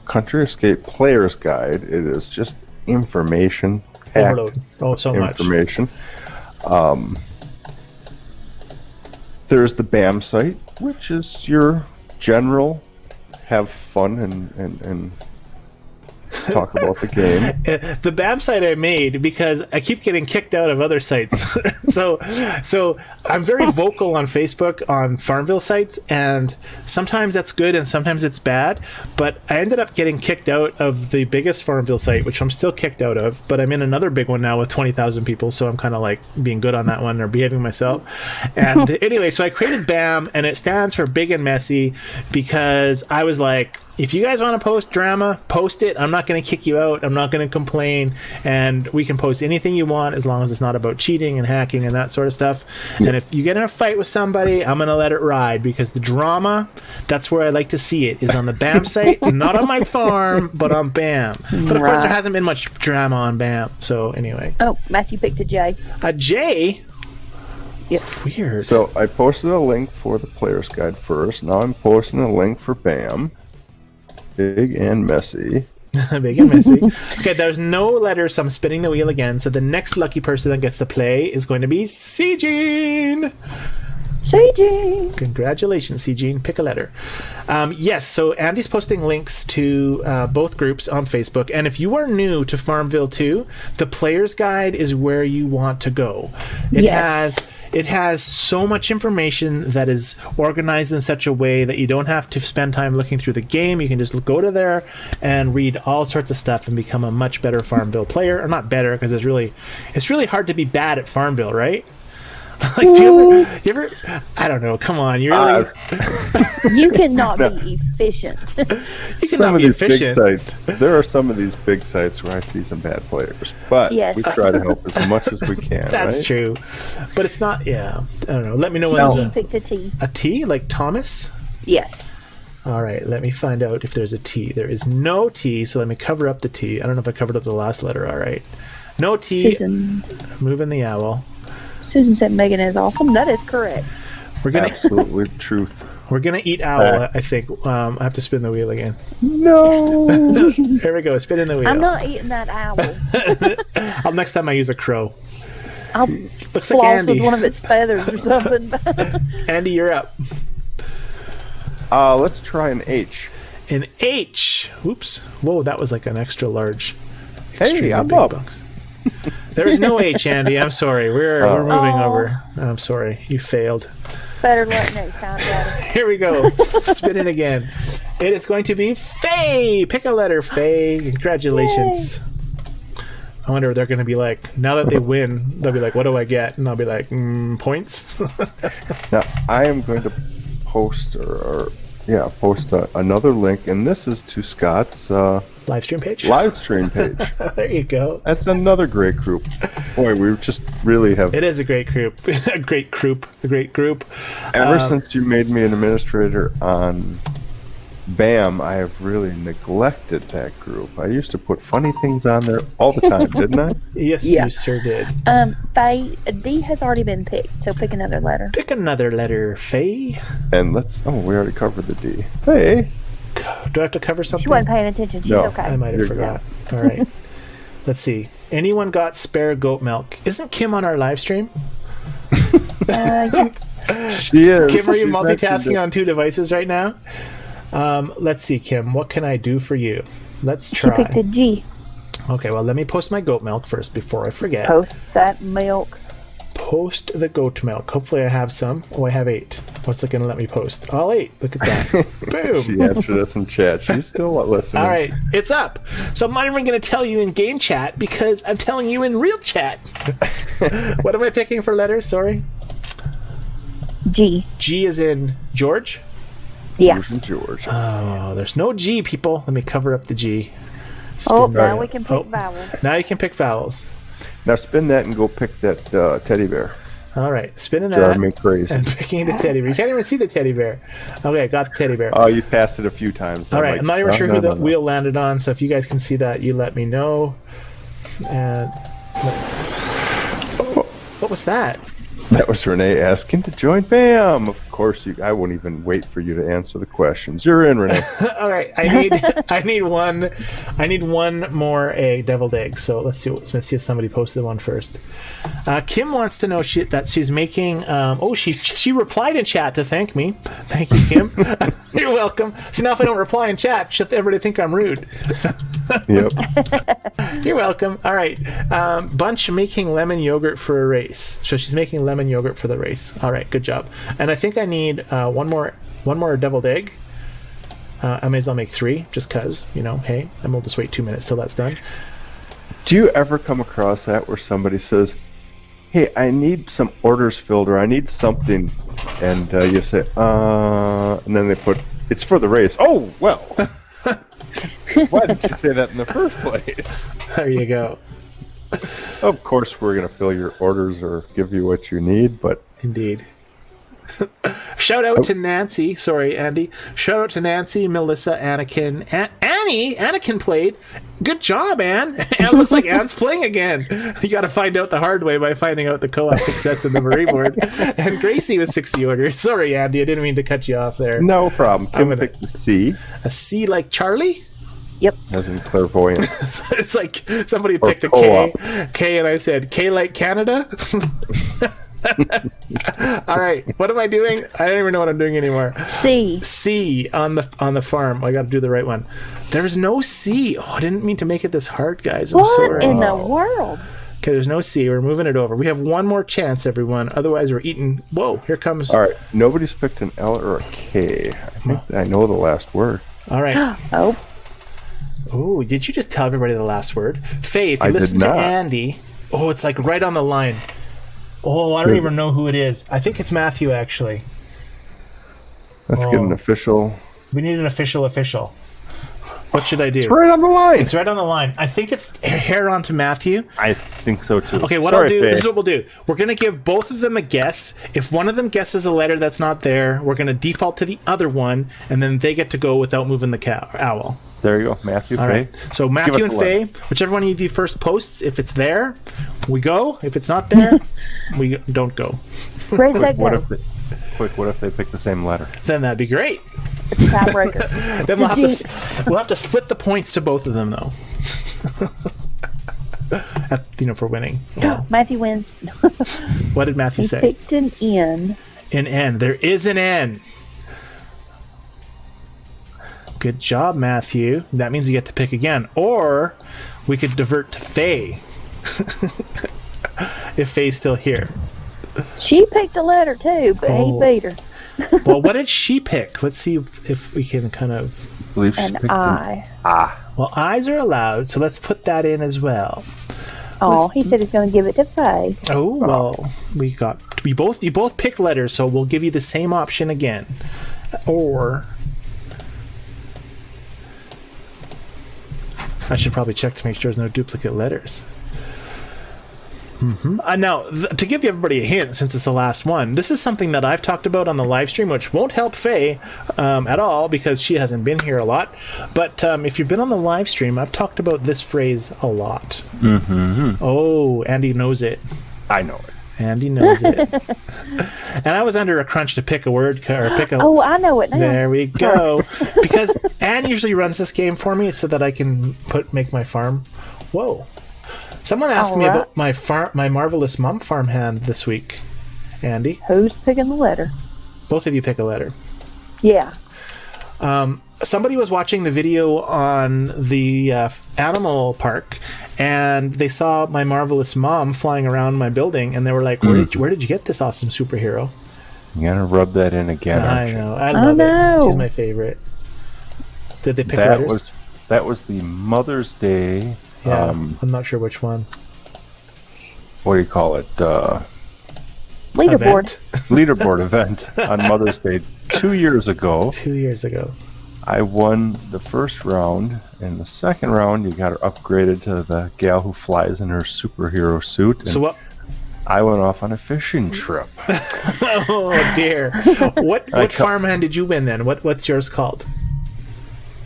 Country Escape Player's Guide. It is just information. Overload. Oh, so information. There's the BAM site, which is your general have fun and talk about the game. The BAM site I made because I keep getting kicked out of other sites. so I'm very vocal on Facebook on FarmVille sites, and sometimes that's good and sometimes it's bad. But I ended up getting kicked out of the biggest FarmVille site, which I'm still kicked out of. But I'm in another big one now with 20,000 people, so I'm kind of like being good on that one or behaving myself. And anyway, so I created BAM, and it stands for Big and Messy because I was like, if you guys want to post drama, post it. I'm not going to kick you out. I'm not going to complain. And we can post anything you want as long as it's not about cheating and hacking and that sort of stuff. Yeah. And if you get in a fight with somebody, I'm going to let it ride because the drama, that's where I like to see it, is on the BAM site. Not on my farm, but on BAM. But of course, there hasn't been much drama on BAM. So anyway. Oh, Matthew picked a J. A J? Yep. Weird. So I posted a link for the Player's Guide first. Now I'm posting a link for BAM. Big and messy. Big and messy. Okay, there's no letters, so I'm spinning the wheel again. So the next lucky person that gets to play is going to be C-Gene. CG. Congratulations, C-Gene. Pick a letter. Yes, so Andy's posting links to both groups on Facebook. And if you are new to FarmVille 2, the player's guide is where you want to go. It has so much information that is organized in such a way that you don't have to spend time looking through the game. You can just go to there and read all sorts of stuff and become a much better FarmVille player. Or not better, because it's really hard to be bad at FarmVille, right? Like, do you ever? I don't know. Come on, you really? You cannot be efficient. You cannot be efficient. There are some of these big sites where I see some bad players, but we try to help as much as we can. That's right? true, but it's not. Yeah, I don't know. Let me know when there's picked a T. A T, like Thomas. Yes. All right. Let me find out if there's a T. There is no T, so let me cover up the T. I don't know if I covered up the last letter. All right. No T. Susan. Moving the owl. Susan said Megan is awesome. That is correct. We're gonna absolutely truth. We're gonna eat owl. I think. I have to spin the wheel again. No. Here we go. Spin in the wheel. I'm not eating that owl. Next time I use a crow. I'll Looks like floss Andy. with one of its feathers or something. Andy, you're up. Let's try an H. An H. Oops. Whoa, that was like an extra large. Hey, I'm up. There is no H, Andy. I'm sorry. We're moving over. I'm sorry. You failed. Better luck next time, Daddy. Here we go. Spin it again. It is going to be Faye. Pick a letter, Faye. Congratulations. Yay. I wonder if they're going to be like, now that they win, they'll be like, what do I get? And I'll be like, points. Now, I am going to post post another link, and this is to Scott's live stream page. There you go. That's another great group. Boy, we just really have. It is a great group. A great group. Ever since you made me an administrator on BAM, I have really neglected that group. I used to put funny things on there all the time, didn't I? Yes, you sure did. Faye, D has already been picked, so pick another letter. Pick another letter, Faye. And we already covered the D. Hey. Do I have to cover something? She wasn't paying attention. She's okay. I might have forgot. All right. Let's see. Anyone got spare goat milk? Isn't Kim on our live stream? Yes. She is. Kim, are you multitasking on two devices right now? Let's see, Kim. What can I do for you? Let's try. She picked a G. Okay, well, let me post my goat milk first before I forget. Post that milk. Post the goat milk. Hopefully I have some. Oh, I have 8. What's it going to let me post? All 8. Look at that. Boom. She answered us in chat. She's still listening. All right. It's up. So I'm not even going to tell you in game chat because I'm telling you in real chat. What am I picking for letters? Sorry. G. G is in George? Yeah. George. Oh, there's no G, people. Let me cover up the G. Now we can pick vowels. Now you can pick vowels. Now spin that and go pick that teddy bear. All right, spinning that. Drive me crazy. And picking the teddy bear. You can't even see the teddy bear. Okay, I got the teddy bear. Oh, you passed it a few times. All right, I'm not even sure who the wheel landed on, so if you guys can see that, you let me know. And what was that? That was Renee asking to join BAM. Of course, I won't even wait for you to answer the questions. You're in, Renee. All right, I need one more deviled egg. So let's see if somebody posted one first. Kim wants to know that she's making. She replied in chat to thank me. Thank you, Kim. You're welcome. So now if I don't reply in chat, should everybody think I'm rude? Yep. You're welcome. All right. Bunch making lemon yogurt for a race. So she's making lemon yogurt for the race. All right. Good job. And I think I need one more deviled egg. I may as well make 3 just because, hey, and we'll just wait 2 minutes till that's done. Do you ever come across that where somebody says, hey, I need some orders filled or I need something, and you say, and then they put, it's for the race. Oh, well. Why didn't you say that in the first place? There you go. Of course, we're going to fill your orders or give you what you need, but... Indeed. Shout out to Nancy. Sorry, Andy. Shout out to Nancy, Melissa, Anakin. Annie! Anakin played. Good job, Anne. It looks like Anne's playing again. You got to find out the hard way by finding out the co-op success in the Marie board. And Gracie with 60 orders. Sorry, Andy. I didn't mean to cut you off there. No problem. Kim picked the C. A C like Charlie? Yep. As in clairvoyant. It's like somebody Or picked a co-op. K, and I said K like Canada. All right, what am I doing? I don't even know what I'm doing anymore. C on the farm. I got to do the right one. There's no C. Oh, I didn't mean to make it this hard, guys. I'm What sorry. in the world? Okay, there's no C. We're moving it over. We have one more chance, everyone. Otherwise, we're eating. Whoa, here comes. All right. Nobody's picked an L or a K. I think I know the last word. All right. Oh, Oh, did you just tell everybody the last word? Faye, if you I did listen to not. Andy. Oh, it's like right on the line. Oh, I don't even know who it is. I think it's Matthew, actually. Let's get an official. We need an official. What should I do? It's right on the line. It's right on the line. I think it's hair on to Matthew. I think so too. Okay, what I'll do, this is what we'll do. We're going to give both of them a guess. If one of them guesses a letter that's not there, we're going to default to the other one, and then they get to go without moving the owl. There you go, Matthew. All Faye. right. So Matthew and Faye, whichever one of you first posts, if it's there, we go. If it's not there, we don't go. raise that What go. what if they pick the same letter? Then that'd be great. It's a tiebreaker. Then we'll have to split the points to both of them, though. For winning. Matthew wins. What did Matthew He say? picked an N. An N. There is an N. Good job, Matthew. That means you get to pick again. Or we could divert to Faye. If Faye's still here. She picked a letter too, but he beat her. Well, what did she pick? Let's see if we can kind of... I believe she An picked I. Well, eyes are allowed, so let's put that in as well. Oh, he said he's going to give it to Faye. Oh, well, you both picked letters, so we'll give you the same option again. Or... I should probably check to make sure there's no duplicate letters. Now, to give everybody a hint, since it's the last one, this is something that I've talked about on the live stream, which won't help Faye at all because she hasn't been here a lot. But if you've been on the live stream, I've talked about this phrase a lot. Oh, Andy knows it. I know it. Andy knows it. And I was under a crunch to pick a word or pick a... Oh, I know it now. There we go. Because Anne usually runs this game for me so that I can make my farm. Whoa. Someone asked me about my Marvelous Mom farmhand this week. Andy? Who's picking the letter? Both of you pick a letter. Yeah. Somebody was watching the video on the animal park, and they saw my Marvelous Mom flying around my building, and they were like, where did you get this awesome superhero? You're going to rub that in again, I aren't you? know. I love it. She's my favorite. Did they pick letters? That was the Mother's Day. Yeah, I'm not sure which one. What do you call it? Leaderboard. Leaderboard event on Mother's Day 2 years ago. 2 years ago. I won the first round. In the second round, you got her upgraded to the gal who flies in her superhero suit. And So what? I went off on a fishing trip. Oh dear. What farmhand did you win then? What's yours called?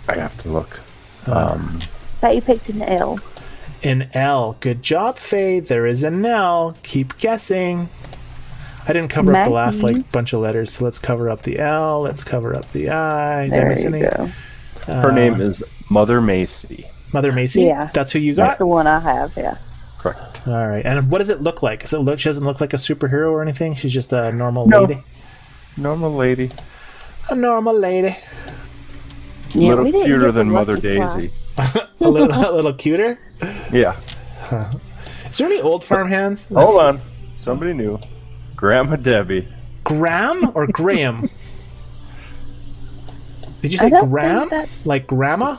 I have to look. Faye picked an L. An L. Good job, Faye. There is an L. Keep guessing. I didn't cover up the last bunch of letters, so let's cover up the L. Let's cover up the I. There you go. Her name is Mother Macy. Mother Macy? Yeah. That's who you got? That's the one I have, yeah. Correct. All right. And what does it look like? She doesn't look like a superhero or anything? She's just a normal lady? Normal lady. A normal lady. Yeah, A little cuter than Mother Daisy. a little cuter? Yeah. Is there any old farmhands? Hold on. Somebody new. Grandma Debbie. Graham or Graham? Did you say Graham? Like grandma?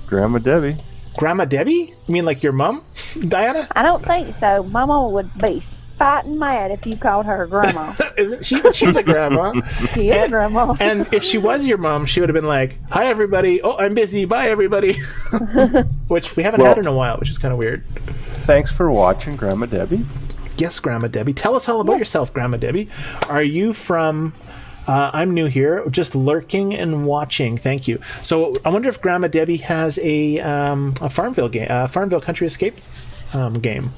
Grandma Debbie. Grandma Debbie? You mean like your mom, Diana? I don't think so. My mama would be fighting mad if you called her grandma. Isn't she? But she's a grandma. She is a grandma. And if she was your mom, she would have been like, "Hi everybody. Oh, I'm busy. Bye everybody." Which we haven't had in a while, which is kind of weird. Thanks for watching, Grandma Debbie. Yes, Grandma Debbie. Tell us all about yourself, Grandma Debbie. Are you from... I'm new here, just lurking and watching. Thank you. So I wonder if Grandma Debbie has a FarmVille game, FarmVille Country Escape game.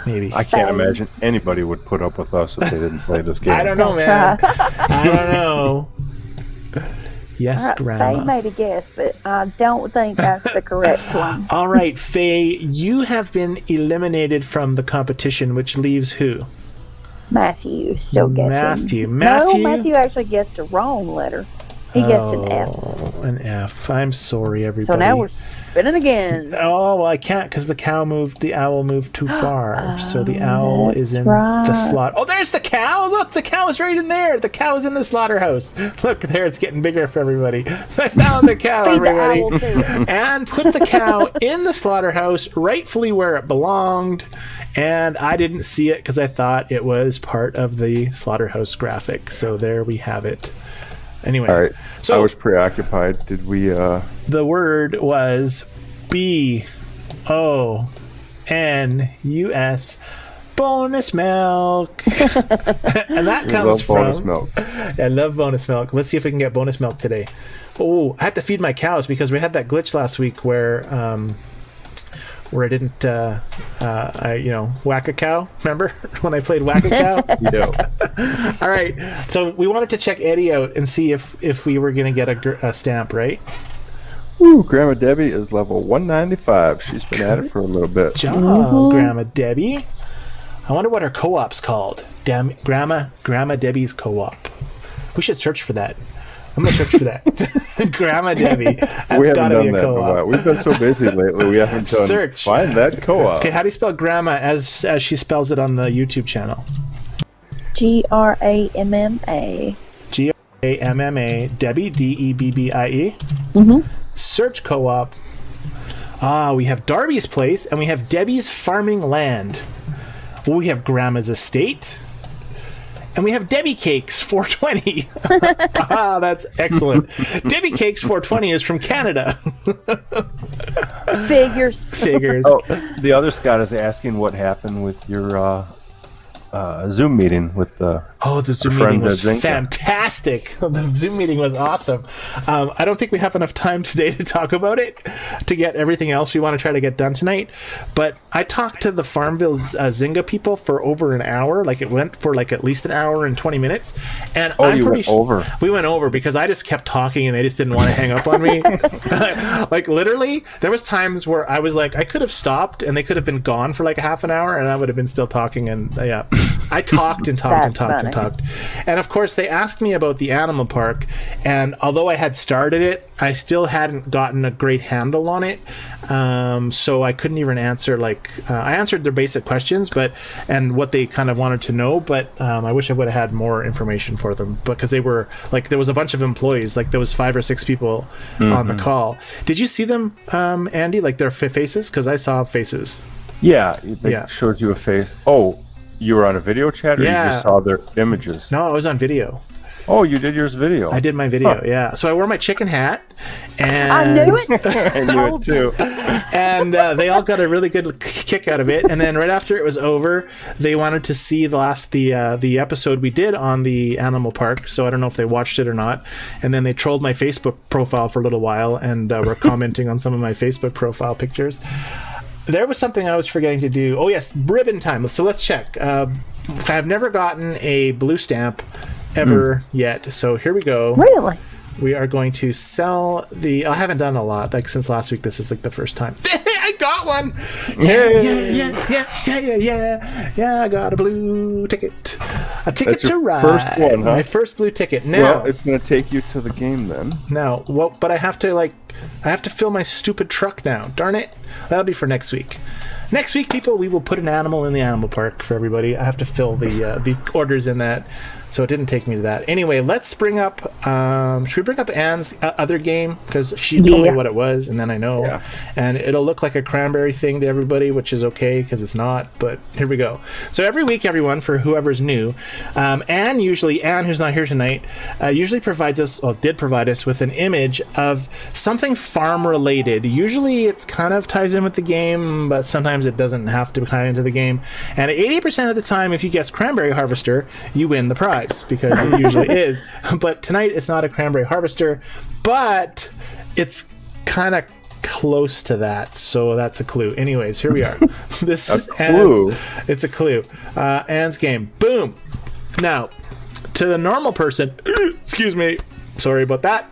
Maybe. I can't imagine anybody would put up with us if they didn't play this game. I don't know, man. I don't know. Yes, Grandma. Faye made a guess, but I don't think that's the correct one. All right, Faye, you have been eliminated from the competition, which leaves who? Matthew still guessing. Matthew? No, Matthew actually guessed a wrong letter. He guessed an F. Oh, an F. I'm sorry, everybody. So now we're spinning again. Oh, well, I can't because the owl moved too far. So the owl is in the slot. Oh, there's the cow. Look, the cow is right in there. The cow is in the slaughterhouse. Look there, it's getting bigger for everybody. I found the cow, everybody. And put the cow in the slaughterhouse, rightfully where it belonged. And I didn't see it because I thought it was part of the slaughterhouse graphic. So there we have it. Anyway, all right. So I was preoccupied. Did we? The word was BONUS, bonus milk, and that comes from bonus milk. I love bonus milk. Let's see if we can get bonus milk today. Oh, I have to feed my cows because we had that glitch last week where I didn't, whack a cow. Remember when I played whack a cow? No. All right. So we wanted to check Eddie out and see if we were going to get a stamp, right? Ooh, Grandma Debbie is level 195. She's been at it for a little bit. Good job, Grandma Debbie. I wonder what her co-op's called. Grandma Debbie's co-op. We should search for that. I'm going to search for that. Grandma Debbie. We haven't done that in a while. We've been so busy lately, we haven't done search. Find that co-op. Okay, how do you spell grandma as she spells it on the YouTube channel? GRAMMA. GRAMMA. Debbie, DEBBIE. Search co-op. We have Darby's Place, and we have Debbie's Farming Land. We have Grandma's Estate. And we have Debbie Cakes 420. That's excellent. Debbie Cakes 420 is from Canada. Figures. Oh, the other Scott is asking what happened with your Zoom meeting with the Zoom meeting was fantastic. The Zoom meeting was awesome. I don't think we have enough time today to talk about it, to get everything else we want to try to get done tonight. But I talked to the FarmVille Zynga people for over an hour. Like, it went for like at least an hour and 20 minutes. And I'm pretty sure we went over because I just kept talking and they just didn't want to hang up on me. Like, literally, there was times where I was like, I could have stopped and they could have been gone for like a half an hour and I would have been still talking. And yeah, I talked and talked and talked and talked. And of course, they asked me about the animal park, and although I had started it, I still hadn't gotten a great handle on it. So I couldn't even answer, I answered their basic questions, and what they kind of wanted to know, but I wish I would have had more information for them, because they were, there was a bunch of employees, there was 5 or 6 people on the call. Did you see them, Andy, their faces? Because I saw faces. Yeah, they showed you a face. Oh, you were on a video chat, or you just saw their images? No, I was on video. Oh, you did yours video. I did my video, yeah. So I wore my chicken hat, and I knew it. I knew it too. And they all got a really good kick out of it. And then right after it was over, they wanted to see the episode we did on the animal park. So I don't know if they watched it or not. And then they trolled my Facebook profile for a little while, and were commenting on some of my Facebook profile pictures. There was something I was forgetting to do. Oh, yes, ribbon time. So let's check. I've never gotten a blue stamp ever yet. So here we go. Really? We are going to sell I haven't done a lot. Since last week, this is the first time. I got one! Yeah, I got a blue ticket. A ticket to ride. First one, huh? My first blue ticket. Now, well, it's going to take you to the game then. Now, but I have to, I have to fill my stupid truck now. Darn it. That'll be for next week. Next week, people, we will put an animal in the animal park for everybody. I have to fill the orders in that, so it didn't take me to that. Anyway, let's bring up, should we bring up Anne's other game? Because she told me what it was, and then I know. Yeah. And it'll look like a cranberry thing to everybody, which is okay, because it's not, but here we go. So every week, everyone, for whoever's new, Anne, who's not here tonight, usually did provide us with an image of something farm-related. Usually it's kind of ties in with the game, but sometimes it doesn't have to tie into the game. And 80% of the time, if you guess cranberry harvester, you win the prize, because it usually is. But tonight, it's not a cranberry harvester, but it's kind of close to that, so that's a clue. Anyways, here we are. This is clue. It's a clue. Anne's game. Boom. Now, to the normal person, excuse me, sorry about that.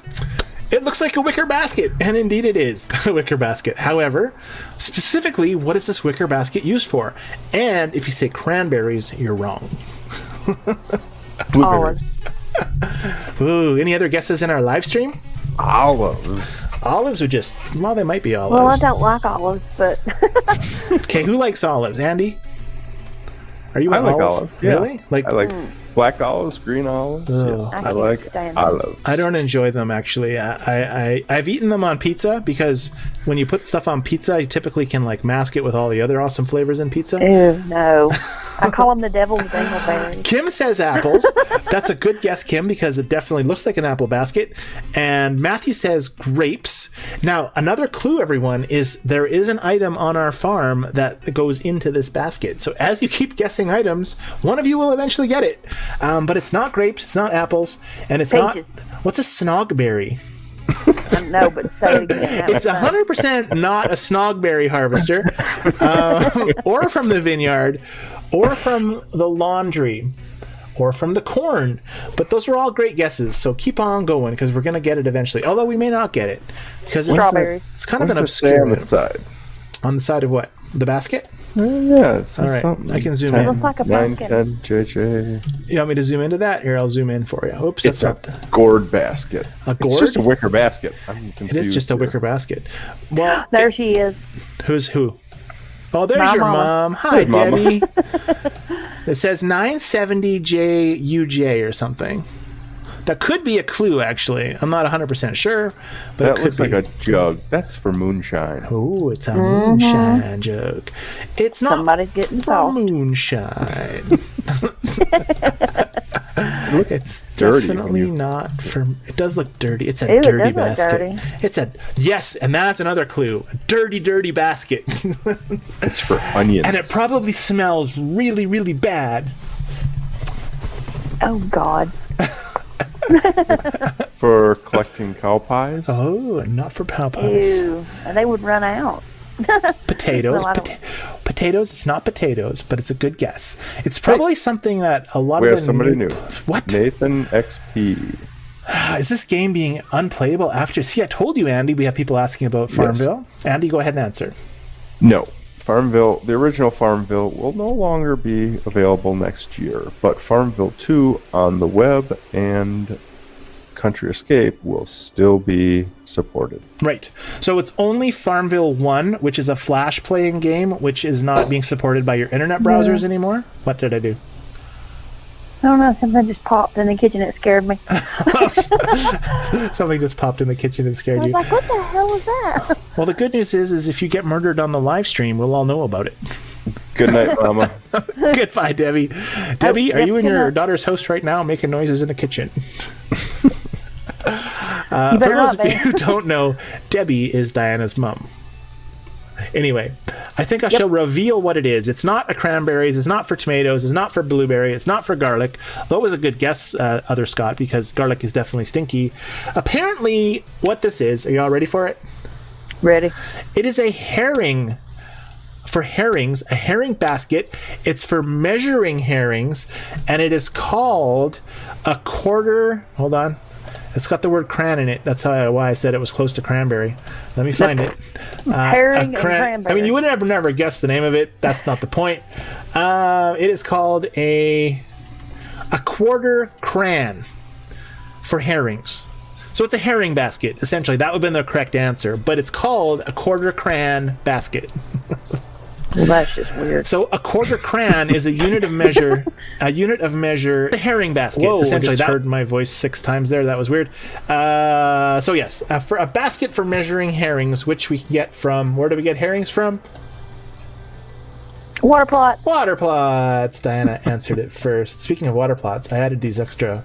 It looks like a wicker basket, and indeed it is a wicker basket. However, specifically, what is this wicker basket used for? And if you say cranberries, you're wrong. Olives. Ooh, any other guesses in our live stream? Olives. Olives would just, well, they might be olives. Well, I don't like olives, but Okay, who likes olives? Andy? Are you I an like olive? olives. Yeah. Really? I like black olives, green olives. Ugh. Yes, I I like can't stand them. olives. I don't enjoy them, actually. I've eaten them on pizza because when you put stuff on pizza, you typically can like mask it with all the other awesome flavors in pizza. ew, no. I call them the devil's dingleberries. Kim says apples. That's a good guess, Kim, because it definitely looks like an apple basket. And Matthew says grapes. Now, another clue, everyone, is there is an item on our farm that goes into this basket. So as you keep guessing items, one of you will eventually get it. But it's not grapes, it's not apples, and it's Peaches. not... What's a snogberry? No, but say it again. It's 100% not a snogberry harvester, or from the vineyard, or from the laundry, or from the corn. But those are all great guesses, so keep on going because we're going to get it eventually. Although we may not get it because Strawberries. it's kind of an What's it say obscure on the side? On the side of what? The basket? Yeah, it's All right, something. I can zoom 10, in. Looks like a 9, pumpkin. 10, JJ. You want me to zoom into that? Here, I'll zoom in for you. Oops, that's It's a not the... gourd basket. A gourd? It's just a wicker basket. I'm confused. It is just a here. wicker basket. Well, There she is. who's who? Oh, there's My your mama. mom. Hi, There's Mama. Debbie. It says 970JUJ or something. That could be a clue, actually. I'm not 100% sure, but That it could looks be. like a jug. That's for moonshine. Oh, it's a moonshine jug. It's not Somebody's getting soft. moonshine. It looks It's dirty when definitely you- not for. It does look dirty. It's a Ew, it dirty does look basket. dirty. It's a yes, and that's another clue. A dirty basket, It's for onions. and it probably smells really, really bad. Oh, God. For collecting cow pies. Oh, and not for pow pies. Ew. And they would run out. Potatoes. Well, I don't- Potatoes. It's not potatoes, but it's a good guess. It's probably something that a lot We of have the somebody new. What? Nathan XP. Is this game being unplayable after? See, I told you, Andy. We have people asking about FarmVille. Andy, go ahead and answer. No. FarmVille, the original FarmVille, will no longer be available next year, but FarmVille 2 on the web and Country Escape will still be supported. Right. So it's only FarmVille 1, which is a Flash playing game, which is not being supported by your internet browsers anymore. What did I do? I don't know. Something just popped in the kitchen. It scared me. Something just popped in the kitchen and I scared was you. like, what the hell was that? Well, the good news is if you get murdered on the live stream, we'll all know about it. Good night, Mama. Goodbye, Debbie. Debbie, are yep, you in good your night. daughter's house right now making noises in the kitchen? You For better those not of you be. who don't know, Debbie is Diana's mom. Anyway, I think I shall reveal what it is. It's not a cranberries. It's not for tomatoes. It's not for blueberry. It's not for garlic. That was a good guess, other Scott, because garlic is definitely stinky. Apparently, what this is, are you all ready for it? Ready. It is a herring. For herrings, a herring basket. It's for measuring herrings, and it is called a quarter. Hold on. It's got the word cran in it. That's why I said it was close to cranberry. Let me find it. Herring and cranberry. I mean, you would never guess the name of it. That's not the point. It is called a quarter cran for herrings. So it's a herring basket, essentially. That would have been the correct answer. But it's called a quarter cran basket. Well, that's just weird. So a quarter cran is a unit of measure. The herring basket. Whoa, Essentially, I just that heard my voice 6 times there. That was weird. So yes, for a basket for measuring herrings, which we can get from. Where do we get herrings from? Water plot. Water plots. Diana answered it first. Speaking of water plots, I added these extra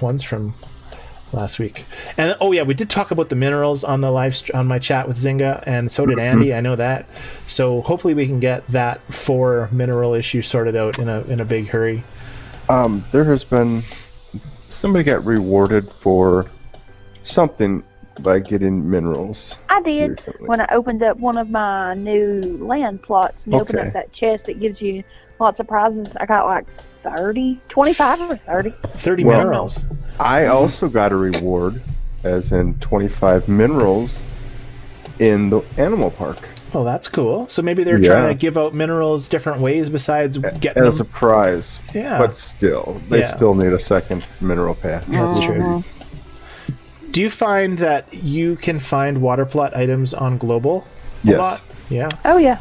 ones from last week. And oh yeah, we did talk about the minerals on the on my chat with Zynga, and so did Andy. I know that. So hopefully we can get that 4 mineral issue sorted out in a big hurry. There has been somebody got rewarded for something by getting minerals. I did recently. when I opened up one of my new land plots and you open Okay. up that chest that gives you lots of prizes. I got like 25 or 30. 30 Well, minerals. I also got a reward as in 25 minerals in the animal park. Oh, that's cool. So maybe they're trying to give out minerals different ways besides getting as them. a prize. Yeah. But still, they still need a second mineral patch. That's true. Do you find that you can find water plot items on Global a lot? Yeah. Oh, yeah.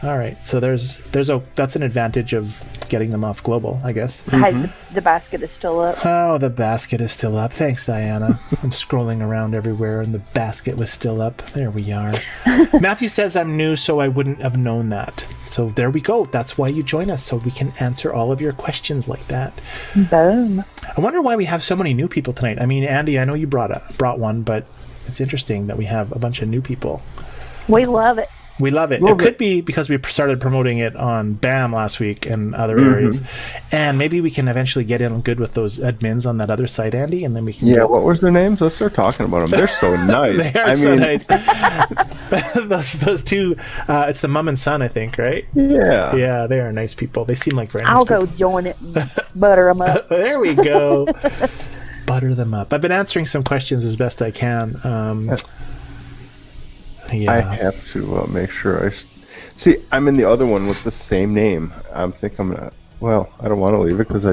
All right. So that's an advantage of getting them off Global, I guess. Hey, the basket is still up. Oh, the basket is still up. Thanks, Diana. I'm scrolling around everywhere, and the basket was still up. There we are. Matthew says I'm new, so I wouldn't have known that. So there we go. That's why you join us, so we can answer all of your questions like that. Boom. I wonder why we have so many new people tonight. I mean, Andy, I know you brought one, but it's interesting that we have a bunch of new people. We love it. We love it. It could be because we started promoting it on BAM last week and other areas. And maybe we can eventually get in good with those admins on that other site, Andy, and then we can... Yeah, what was their names? Let's start talking about them. They're so nice. They are so nice. those two, it's the mum and son, I think, right? Yeah. Yeah, they are nice people. They seem like very nice I'll people. go join it and butter them up. There we go. Butter them up. I've been answering some questions as best I can. Yeah. I have to make sure see. I'm in the other one with the same name. I think I'm gonna. Well, I don't want to leave it because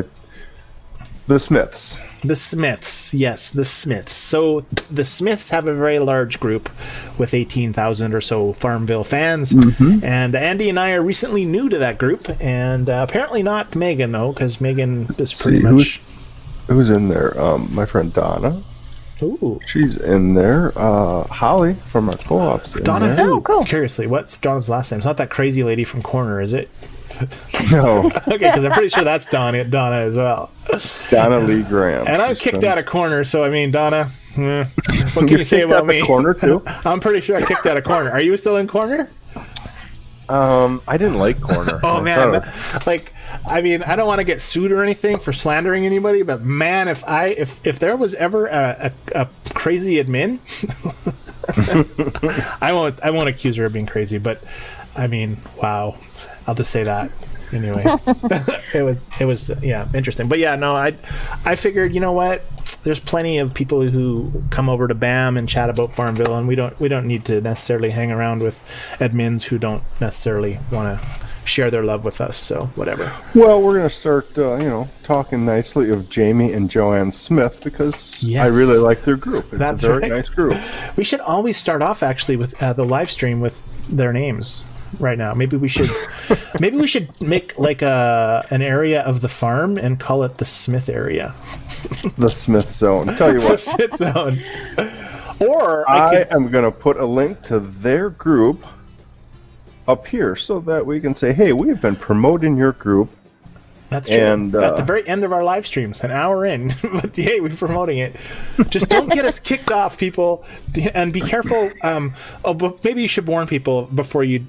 the Smiths. The Smiths, yes, the Smiths. So the Smiths have a very large group with 18,000 or so FarmVille fans, and Andy and I are recently new to that group, and apparently not Megan though, because Megan is pretty much. Who's in there? My friend Donna. Ooh. She's in there. Holly from our co-op's in Donna there. who? Oh, cool. Curiously, what's Donna's last name? It's not that crazy lady from Corner, is it? No. Okay, because I'm pretty sure that's Donna as well. Donna Lee Graham. And I'm kicked out of Corner, so I mean, Donna, what can you say about me? Corner too? I'm pretty sure I kicked out of Corner. Are you still in Corner? I didn't like Corner. Oh man, like, I mean, I don't want to get sued or anything for slandering anybody, but man, if there was ever a crazy admin, I won't accuse her of being crazy, but I mean, wow, I'll just say that. Anyway, it was interesting, but yeah, no, I figured, you know what, there's plenty of people who come over to BAM and chat about FarmVille, and we don't need to necessarily hang around with admins who don't necessarily want to share their love with us. So whatever. Well, we're gonna start, talking nicely of Jamie and Joanne Smith because I really like their group. It's a very nice group. We should always start off actually with the live stream with their names. Right now, maybe we should make like an area of the farm and call it the Smith area. The Smith Zone. Tell you what, the Smith Zone. Or I am going to put a link to their group up here so that we can say, hey, we've been promoting your group. That's true. And at the very end of our live streams, an hour in, but hey, we're promoting it. Just don't get us kicked off, people, and be careful. But maybe you should warn people before you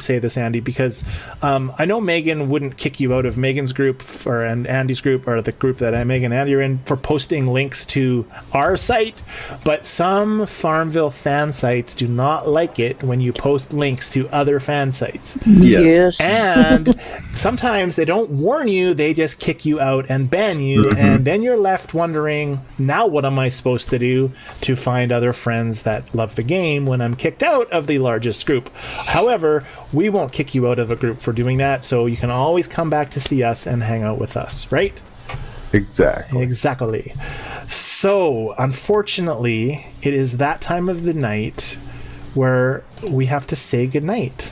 say this, Andy, because I know Megan wouldn't kick you out of Megan's group and Andy's group, or the group that Megan and Andy are in, for posting links to our site, but some FarmVille fan sites do not like it when you post links to other fan sites. Yes. And sometimes they don't warn you, they just kick you out and ban you, and then you're left wondering, now what am I supposed to do to find other friends that love the game when I'm kicked out of the largest group? However, we won't kick you out of a group for doing that, so you can always come back to see us and hang out with us, right? Exactly. So, unfortunately, it is that time of the night where we have to say goodnight,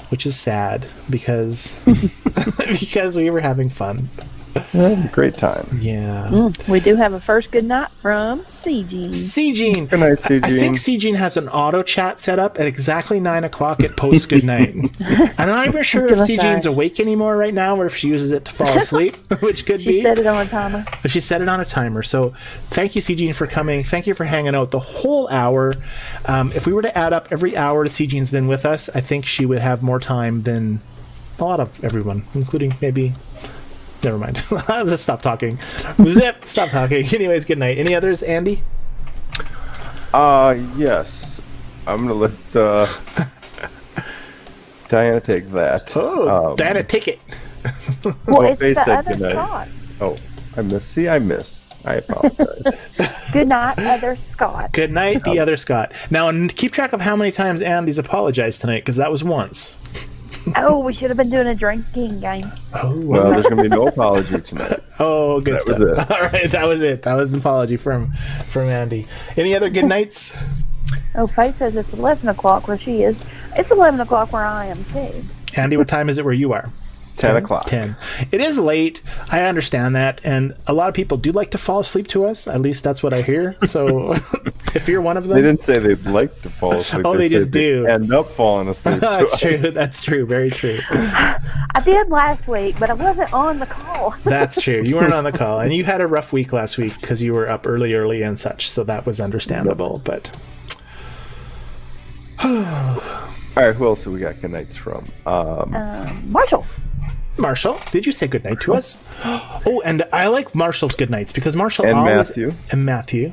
which is sad because we were having fun. Great time. Yeah. We do have a first good night from C-Gene. Good night, C-Gene. I think C-Gene has an auto chat set up at exactly 9 o'clock. It posts good night. And I'm not even sure if C-Gene's awake anymore right now or if she uses it to fall asleep, which could be. She set it on a timer. She set it on a timer. So thank you, C-Gene, for coming. Thank you for hanging out the whole hour. If we were to add up every hour that C-Gene's been with us, I think she would have more time than a lot of everyone, including maybe... Never mind. I'll just stop talking. Zip! Stop talking. Anyways, good night. Any others, Andy? Yes. I'm going to let Diana take that. Oh, Diana, take it. Well, it's they the said other goodnight. spot. Oh, I miss. I apologize. Good night, other Scott. Good night, the other Scott. Now, and keep track of how many times Andy's apologized tonight, because that was once. Oh, we should have been doing a drinking game. Oh, Well, there's going to be no apology tonight. oh, good That stuff. was it. All right, that was it. That was the apology from Andy. Any other good nights? Oh, Faye says it's 11 o'clock where she is. It's 11 o'clock where I am, too. Andy, what time is it where you are? 10 o'clock. 10. It is late. I understand that. And a lot of people do like to fall asleep to us. At least that's what I hear. So if you're one of them. They didn't say they'd like to fall asleep. Oh, they just do. End up falling asleep. That's true. That's true. Very true. I did last week, but I wasn't on the call. That's true. You weren't on the call. And you had a rough week last week because you were up early and such. So that was understandable. But. All right, who else have we got good nights from? Marshall. Marshall, did you say goodnight to us? Oh, and I like Marshall's good nights because Marshall And always... Matthew. And Matthew.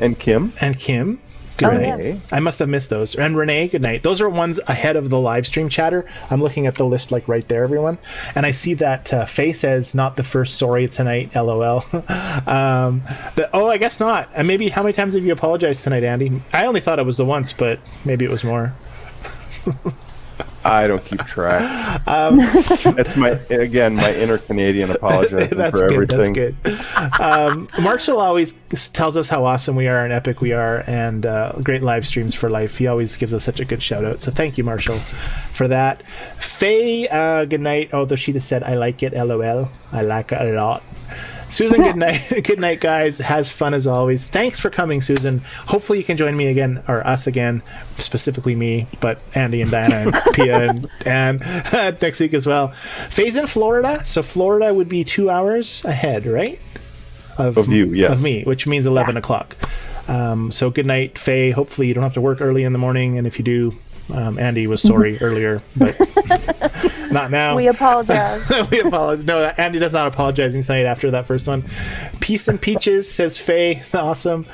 And Kim. And Kim. Good Oh, night. yeah. I must have missed those. And Renee, good night. Those are ones ahead of the live stream chatter. I'm looking at the list like right there, everyone. And I see that Faye says, not the first sorry tonight, LOL. I guess not. And maybe how many times have you apologized tonight, Andy? I only thought it was the once, but maybe it was more. I don't keep track. That's my inner Canadian apologizing That's for good. everything. That's good. Marshall always tells us how awesome we are and epic we are, and great live streams for life. He always gives us such a good shout out. So thank you, Marshall, for that. Faye, good night. Although she just said, I like it, LOL. I like it a lot. Susan, good night. Good night, guys. Has fun as always. Thanks for coming, Susan. Hopefully you can join me again, or us again, specifically me, but Andy and Diana and Pia and next week as well. Faye's in Florida, so Florida would be 2 hours ahead, right? Of you, yes. Of me, which means 11 o'clock. So good night, Faye. Hopefully you don't have to work early in the morning, and if you do, Andy was sorry earlier, but not now. We apologize. We apologize. No, Andy does not apologizing tonight after that first one. Peace and peaches, says Faye. Awesome.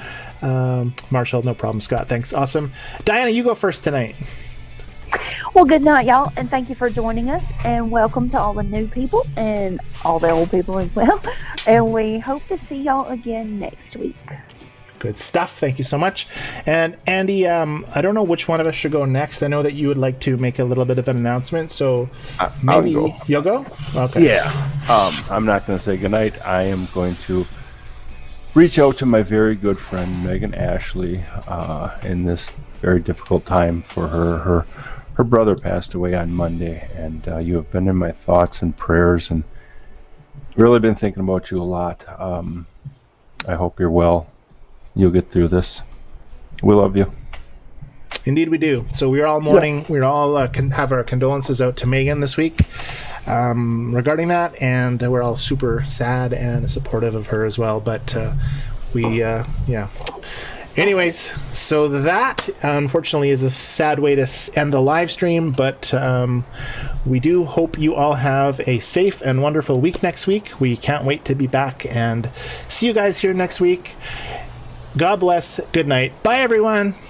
Marshall, no problem. Scott, thanks. Awesome. Diana, you go first tonight. Well, good night, y'all, and thank you for joining us, and welcome to all the new people and all the old people as well. And we hope to see y'all again next week. Good stuff. Thank you so much. And Andy, I don't know which one of us should go next. I know that you would like to make a little bit of an announcement, so maybe I'll go. You'll go? Okay. Yeah. I'm not going to say goodnight. I am going to reach out to my very good friend Megan Ashley in this very difficult time for her. Her brother passed away on Monday, and you have been in my thoughts and prayers, and really been thinking about you a lot. I hope you're well. You'll get through this. We love you. Indeed we do. So we're all mourning. Yes. We're all have our condolences out to Megan this week regarding that, and we're all super sad and supportive of her as well. But Anyways, so that unfortunately is a sad way to end the live stream, but we do hope you all have a safe and wonderful week next week. We can't wait to be back and see you guys here next week. God bless. Good night. Bye, everyone.